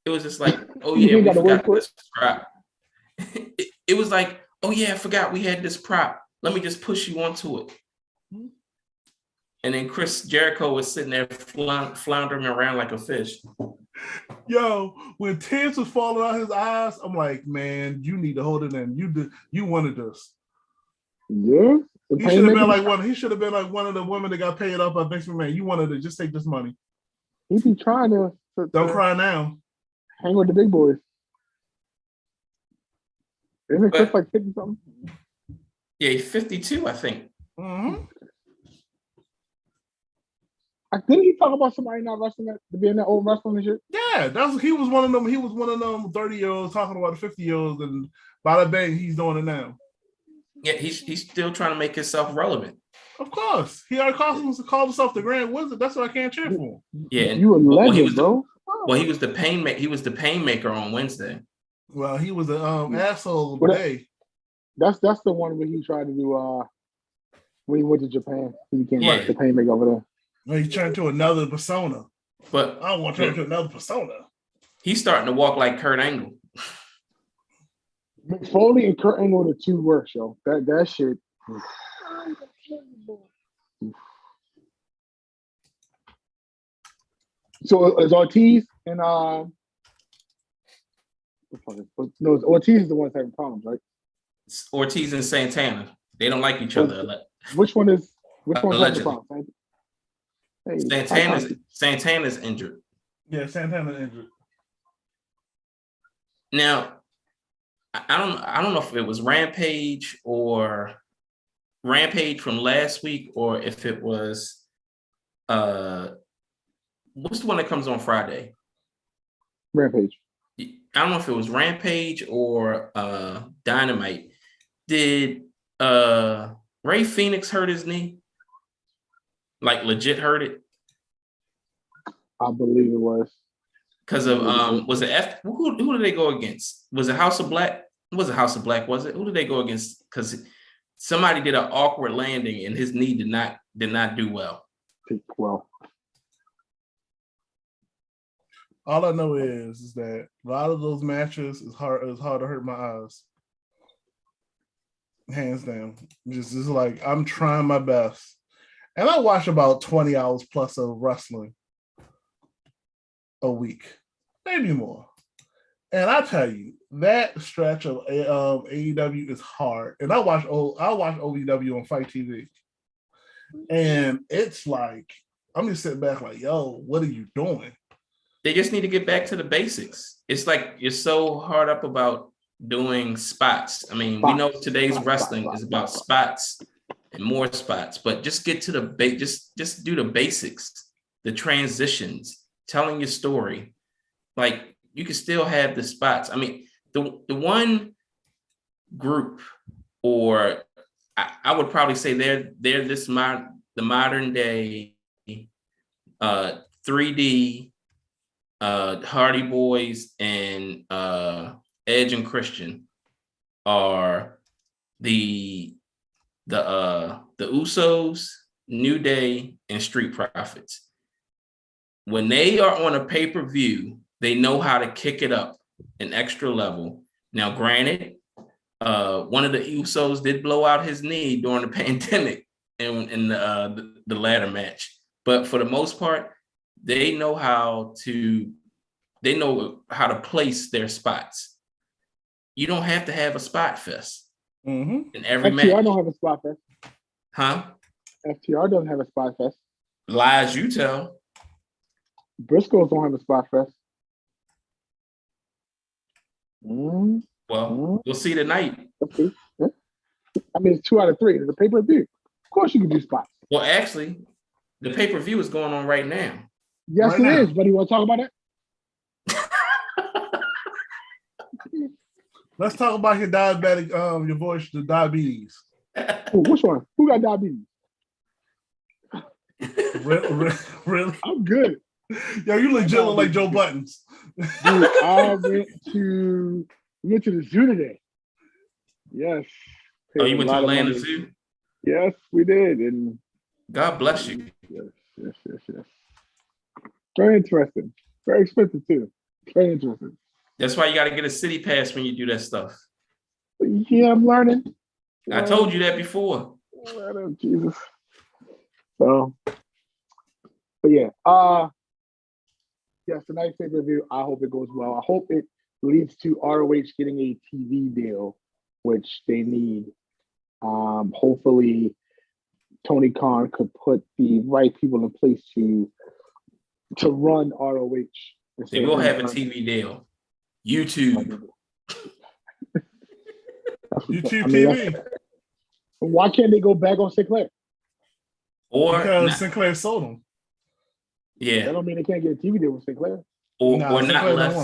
It was just like, oh yeah, we forgot this prop. It was like, oh yeah, I forgot we had this prop. Let me just push you onto it. And then Chris Jericho was sitting there floundering around like a fish. Yo, when tears was falling out his eyes, I'm like, man, you need to hold it in. You wanted this. Yeah. He should have been like one. He should have been like one of the women that got paid up by Vince McMahon. You wanted to just take this money. He be trying to don't cry now. Hang with the big boys. Isn't Chris like 50 something? Yeah, he's 52, I think. Mm-hmm. Didn't he talk about somebody not wrestling to be in that old wrestling and shit? Yeah, he was one of them. He was one of them 30-year-olds talking about the 50-year-olds, and bada bang, he's doing it now. Yeah, he's still trying to make himself relevant. Of course, he already called himself the Grand Wizard. That's what I can't cheer for. Yeah, you a legend, bro. Well, he was the painmaker on Wednesday. Well, he was an asshole today. That's the one where he tried to do when he went to Japan. He became the painmaker over there. No, he turned to another persona. But I don't want to turn to another persona. He's starting to walk like Kurt Angle. Mick Foley and Kurt Angle are the two worst, yo. That shit. So it's Ortiz and no, it's Ortiz is the one that's having problems, right? It's Ortiz and Santana. They don't like each other. Which one is having the Allegedly. problem? Hey, Santana's injured. Yeah, Santana's injured. Now, I don't know if it was Rampage from last week, or if it was what's the one that comes on Friday? Rampage. I don't know if it was Rampage or Dynamite. Did Ray Phoenix hurt his knee? Like legit hurt it? I believe it was. Because of was it who did they go against? Was it House of Black? It wasn't House of Black, was it? Who did they go against? Because somebody did an awkward landing and his knee did not do well. Well, all I know is that a lot of those matches is hard to hurt my eyes. Hands down. Just like I'm trying my best. And I watch about 20 hours plus of wrestling a week, maybe more. And I tell you, that stretch of AEW is hard. And I watch OVW on Fight TV. And it's like, I'm just sitting back like, yo, what are you doing? They just need to get back to the basics. It's like you're so hard up about doing spots. I mean, we know today's wrestling is about spots and more spots, but just get to the just do the basics, the transitions, telling your story. Like you can still have the spots. I mean, the one group, or I would probably say they're the modern day 3D Hardy Boys and Edge and Christian are the Usos, New Day, and Street Profits. When they are on a pay-per-view, they know how to kick it up an extra level. Now, granted, one of the Usos did blow out his knee during the pandemic in the ladder match, but for the most part, they know how to place their spots. You don't have to have a spot fest in every match. FTR don't have a spot fest. Huh? FTR doesn't have a spot fest. Lies you tell. Briscoes don't have a spot fest. Well, we'll see tonight. Okay. Yeah. I mean, it's 2 out of 3. It's a pay-per-view. Of course you can do spots. Well, actually, the pay-per-view is going on right now. Yes, right now. Is. Buddy, you want to talk about it? Let's talk about your diabetic, your voice, the diabetes. Ooh, which one? Who got diabetes? Really? I'm good. Yo, you legit look like Joe Buttons. Dude, I went to the zoo today. Yes. Oh, you went to Atlanta Zoo? Yes, we did. And God bless you. Yes. Very interesting. Very expensive too. Very interesting. That's why you got to get a city pass when you do that stuff. Yeah, I'm learning. I told you that before. Jesus. So, but yeah. Yes, tonight's pay-per-view. I hope it goes well. I hope it leads to ROH getting a TV deal, which they need. Hopefully, Tony Khan could put the right people in place to run ROH. They will have a TV deal. YouTube. YouTube TV. Why can't they go back on Sinclair? Or because Sinclair sold them. Yeah. That don't mean they can't get a TV deal with Sinclair. Or not less.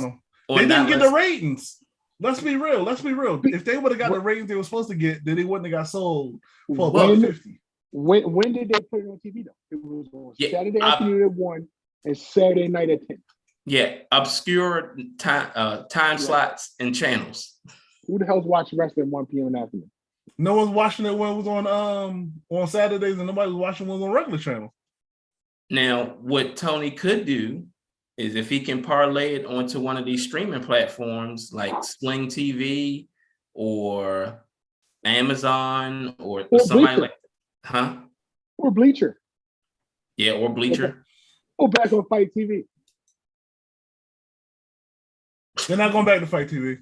They didn't get the ratings. Let's be real. If they would have got the ratings they were supposed to get, then they wouldn't have got sold for $1.50. When did they put it on TV though? It was on Saturday afternoon at 1 and Saturday night at 10. Yeah, obscure time slots and channels. Who the hell's watching wrestling at 1 p.m. in the afternoon? No one's watching it when it was on Saturdays, and nobody was watching it on regular channel. Now, what Tony could do is if he can parlay it onto one of these streaming platforms like Sling TV or Amazon or Or somebody Bleacher. like, huh? Or Bleacher. Yeah, or Bleacher. Or back on Fight TV. They're not going back to Fight TV.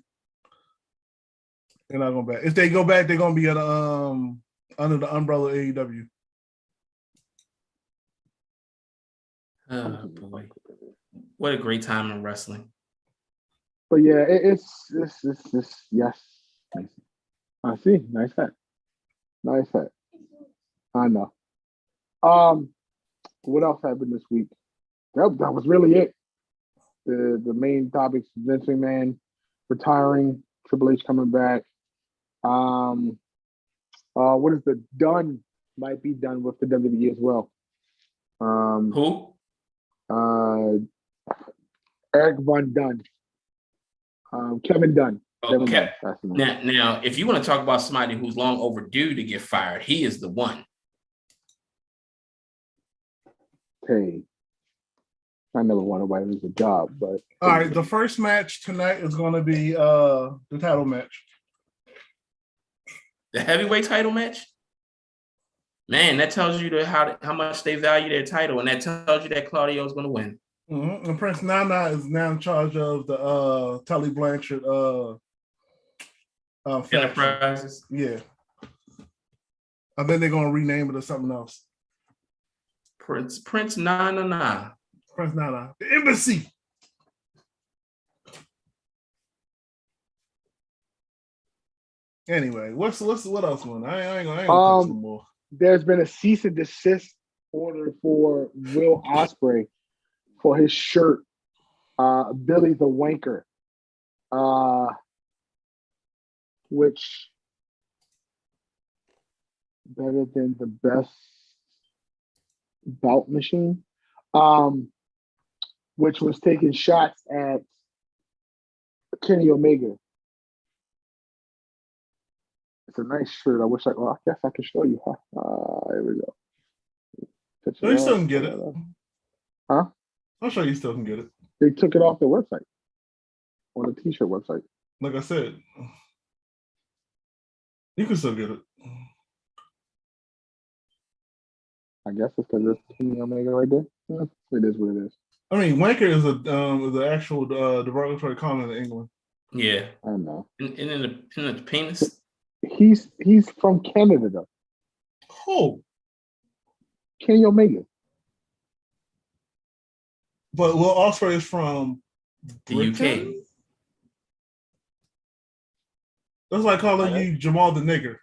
They're not going back. If they go back, they're going to be at under the umbrella of AEW. Oh boy, what a great time in wrestling. But yeah, it's yes. I see. Nice hat. Nice hat. I know. What else happened this week? That was really it. The main topics: Vince McMahon retiring, Triple H coming back. What is the done? Might be done with the WWE as well. Who? Eric Von Dunn. Kevin Dunn. Okay. Now, if you want to talk about somebody who's long overdue to get fired, he is the one. Hey, I never wanted to lose a job, but all right. The first match tonight is going to be the title match. The heavyweight title match? Man, that tells you how much they value their title, and that tells you that Claudio is going to win. Mm-hmm. And Prince Nana is now in charge of the Tully Blanchard Enterprises. Yeah. I think they're going to rename it or something else. Prince Nana. Prince Nana. The Embassy. Anyway, what else, man? I ain't gonna touch no more. There's been a cease and desist order for Will Ospreay for his shirt, Billy the Wanker, which better than the best bout machine, which was taking shots at Kenny Omega. It's a nice shirt. I wish I guess I could show you. Here we go. No, you still can get it. Huh? I'm sure you still can get it. They took it off their website, on the t-shirt website. Like I said, you can still get it. I guess it's because it's Kenny Omega right there. Yeah, it is what it is. I mean, wanker is the actual derogatory comment in England. Yeah, I know. And in the penis. He's from Canada though. Oh, Kenny Omega. But Will Ospreay is from the UK. That's like calling you Jahmal the nigger.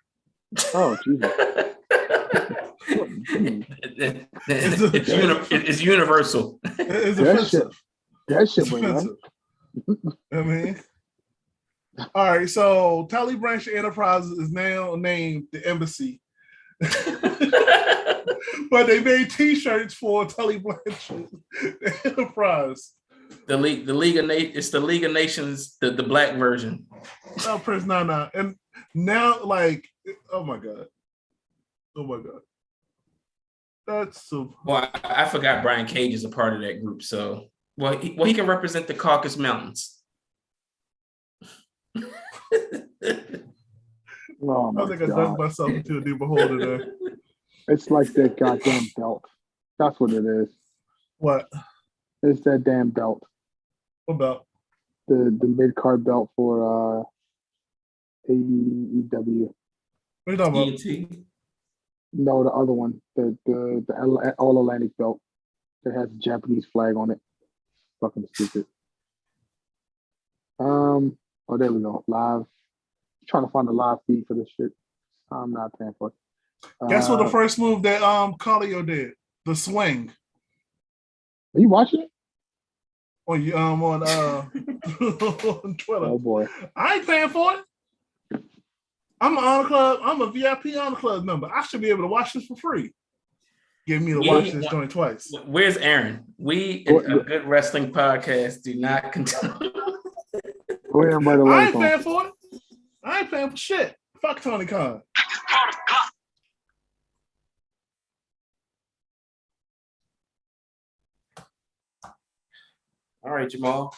Oh, Jesus. It's universal. It's offensive. That shit went offensive. I mean, all right. So Tully Blanchard Enterprises is now named the Embassy, but they made T-shirts for Tully Blanchard Enterprise. The League of Nations. It's the League of Nations, the black version. Oh, Prince Nana, and now like, oh my god. That's so. Well, I forgot Brian Cage is a part of that group, so he can represent the Caucasus Mountains. Oh my I think God. I dug myself into a deeper hole today. It's like that goddamn belt. That's what it is. What? It's that damn belt. What belt? The mid-card belt for AEW. What are you talking about? ENT. No, the other one, the All Atlantic belt that has a Japanese flag on it. Fucking stupid. Oh, there we go. Live. Trying to find a live feed for this shit. I'm not paying for it. Guess what? The first move that Carlio did, the swing. Are you watching it? On on Twitter. Oh boy. I ain't paying for it. I'm an honor club. I'm a VIP honor club member. I should be able to watch this for free. Give me to watch this joint twice. Where's Aaron? We, a good wrestling podcast, do not condone. Go ahead and write a I letter ain't for paying him. for it. I ain't paying for shit. Fuck Tony Khan. All right, Jahmal.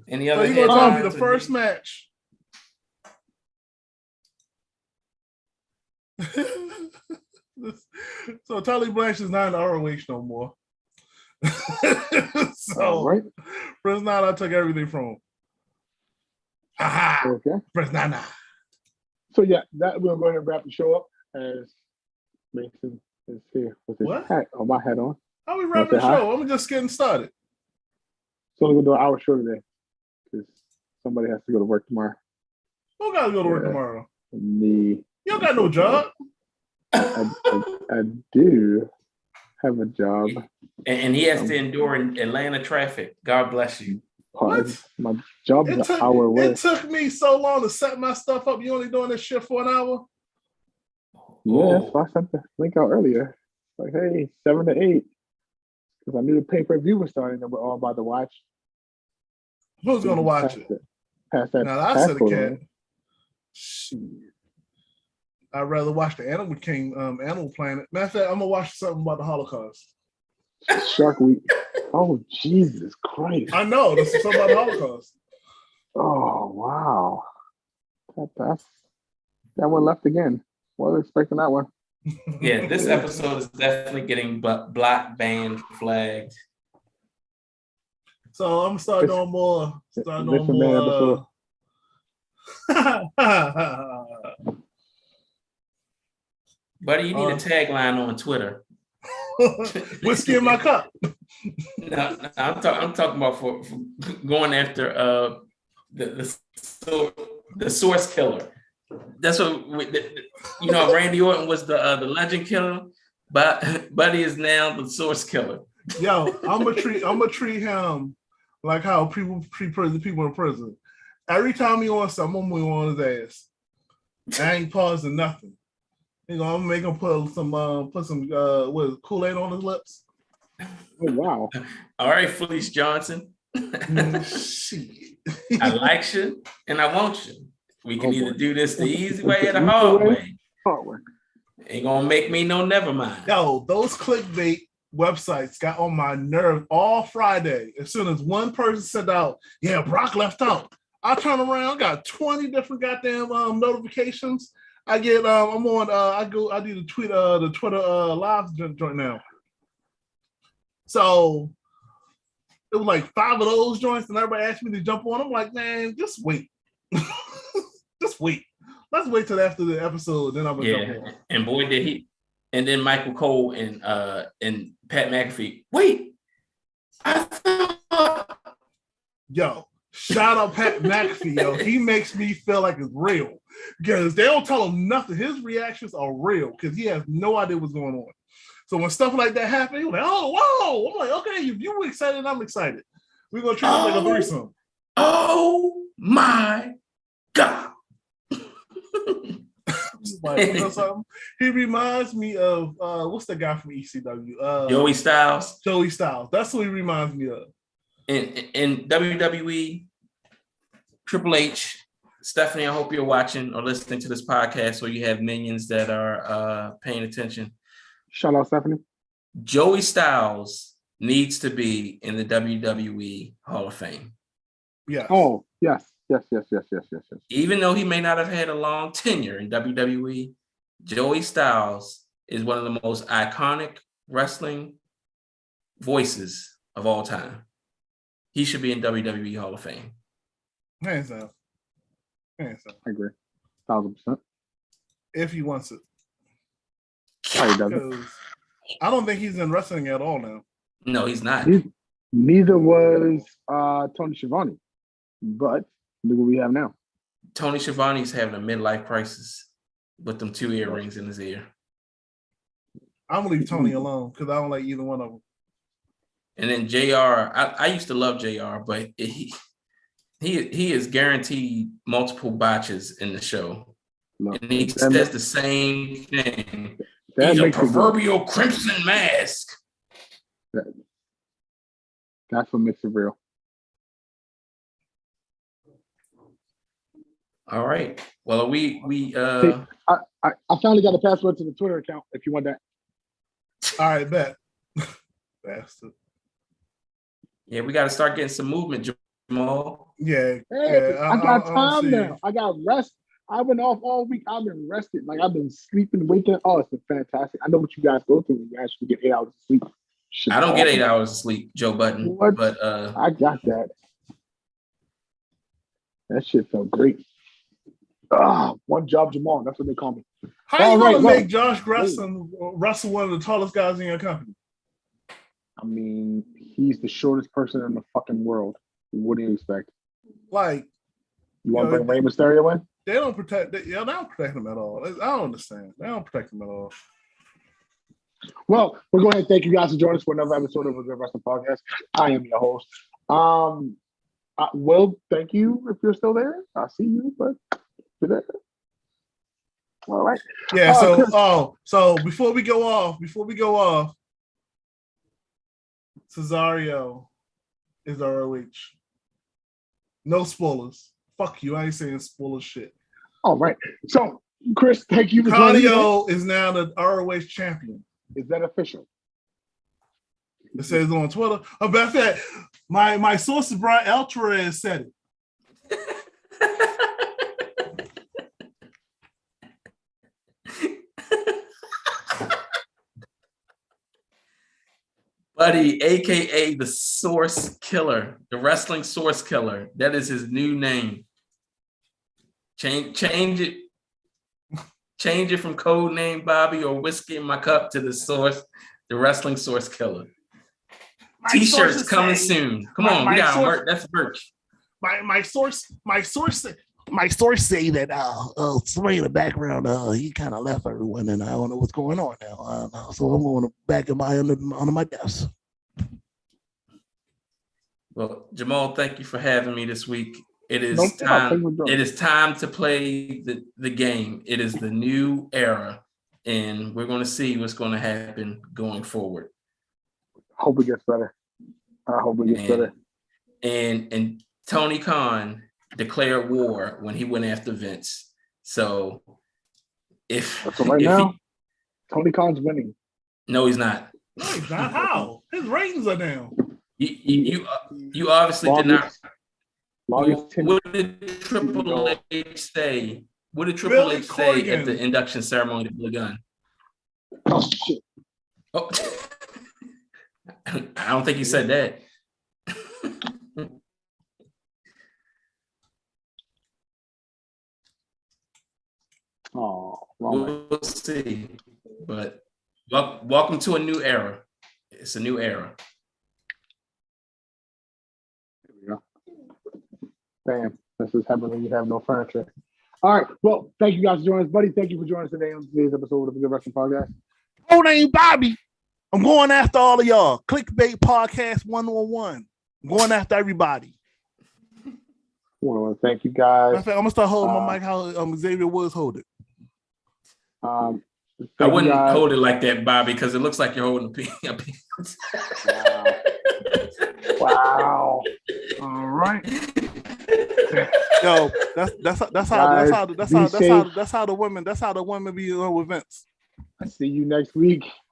Any So other you're gonna tell me headlines? the first match So Tully Blanche is not in the ROH no more. So right. Prince Nana took everything from him. Aha! Okay. Prince Nana. So yeah, that we're going to wrap the show up as Mason is here with his What? hat or my hat on. How we wrapping the show? I'm just getting started. So we're gonna do an hour show today because somebody has to go to work tomorrow. Who gotta go to work tomorrow? Me. You don't got no job. I do have a job. And he has to endure in Atlanta traffic. God bless you. What? My job is an hour away. It took me so long to set my stuff up. You only doing this shit for an hour? Yeah, so I sent the link out earlier. Like, hey, 7 to 8. Because I knew the pay-per-view was starting and we're all about to watch. Who's going to watch it? Pass that. Now, I said a cat. Shit. I'd rather watch the Animal King, Animal Planet. Matter of fact, I'm going to watch something about the Holocaust. Shark Week. Oh, Jesus Christ. I know. This is something about the Holocaust. Oh, wow. That one left again. Wasn't expecting that one. Yeah, this episode is definitely getting black band flagged. So I'm start doing more. Buddy, you need a tagline on Twitter. Whiskey in my cup. No, I'm talking about for going after the source killer. That's what Randy Orton was the legend killer, but Buddy is now the source killer. Yo, I'm gonna treat him like how people treat people in prison. Every time he wants something, I'm gonna on his ass. I ain't pausing nothing. I'm gonna make him put some Kool-Aid on his lips. Oh wow! All right, Felice Johnson. Shit. I like you and I want you. We can either do this the easy way or the hard way. Ain't gonna make me no never mind. Yo, those clickbait websites got on my nerve all Friday. As soon as one person said out, yeah, Brock left out, I turn around, got 20 different goddamn notifications. I get I'm on I do the Twitter live joint now. So it was like 5 of those joints, and everybody asked me to jump on. I'm like, man, just wait. Just wait. Let's wait till after the episode, then I'm gonna jump on. And boy, did he. And then Michael Cole and Pat McAfee. Wait, I thought. Yo, shout out Pat McAfee. Yo, he makes me feel like it's real because they don't tell him nothing. His reactions are real because he has no idea what's going on. So when stuff like that happens, he's like, "Oh, whoa!" I'm like, "Okay, if you were excited, I'm excited. We're gonna treat it like a threesome." Oh my God! Like, you know something? He reminds me of what's the guy from ECW? Joey Styles. Joey Styles. That's who he reminds me of. In WWE, Triple H, Stephanie, I hope you're watching or listening to this podcast, or you have minions that are paying attention. Shout out, Stephanie. Joey Styles needs to be in the WWE Hall of Fame. Yeah. Oh, yes. Yes. Even though he may not have had a long tenure in WWE, Joey Styles is one of the most iconic wrestling voices of all time. He should be in WWE Hall of Fame. Hands down. I agree. 1,000%. If he wants it. He doesn't. I don't think he's in wrestling at all now. No, he's not. Neither was Tony Schiavone. But look what we have now. Tony Schiavone's having a midlife crisis with them 2 earrings in his ear. I'm gonna leave Tony alone because I don't like either one of them. And then JR, I used to love JR, but he is guaranteed multiple botches in the show. No. And he says the same thing. He's a proverbial crimson mask. That's what makes it real. All right. Well, we I finally got a password to the Twitter account if you want that. All right, bet. Bastard. Yeah, we got to start getting some movement, Jahmal. Yeah. Hey, I got time now. I got rest. I've been off all week. I've been rested. Like I've been sleeping, waking. Oh, it's been fantastic. I know what you guys go through when you actually get 8 hours of sleep. I don't get 8 hours of sleep, Joe Button. What? But I got that. That shit felt great. One job, Jahmal. That's what they call me. How you gonna make Josh Russell one of the tallest guys in your company? I mean, he's the shortest person in the fucking world. What do you expect? Like, you want to bring Rey Mysterio in? They don't protect. They don't protect him at all. I don't understand. They don't protect him at all. Well, we're going to thank you guys for joining us for another episode of a Good Wrestling Podcast. I am your host. Will, thank you if you're still there. I see you, but you're there. All right. Yeah. So before we go off, Cesario is ROH. No spoilers. Fuck you. I ain't saying spoiler shit. All right. So, Chris, thank you for joining us. Cardio is now the ROH champion. Is that official? It says on Twitter. About that, my source, Brian Alvarez, said it. Buddy, aka the Source Killer, the Wrestling Source Killer. That is his new name. Change it. Change it from code name Bobby or Whiskey in My Cup to the Source, the Wrestling Source Killer. T-shirts coming soon. Come on, we got merch. That's merch. My source say that somebody in the background he kind of left everyone and I don't know what's going on now. So I'm going back in under my desk. Well, Jahmal, thank you for having me this week. It is time. It is time to play the game. It is the new era, and we're going to see what's going to happen going forward. Hope it gets better. I hope it gets better. And Tony Khan declared war when he went after Vince. So now, Tony Khan's winning. No, he's not. No, he's not. How? His ratings are down. You obviously did not. What did Triple H say? What did Triple H say at the induction ceremony to Billy Gunn? Oh shit! Oh, I don't think he said that. Oh, we'll see. But welcome to a new era. It's a new era. Here we go. Bam. This is happening when you have no furniture. All right. Well, thank you guys for joining us, buddy. Thank you for joining us today on today's episode of the Good Wrestling Podcast. Oh, name Bobby. I'm going after all of y'all. Clickbait Podcast 101. I'm going after everybody. Well, thank you guys. I'm gonna start holding my mic how Xavier Woods hold it. I wouldn't hold it like that, Bobby, because it looks like you're holding a penis. Wow. All right. Yo, that's how the women be with Vince. I see you next week.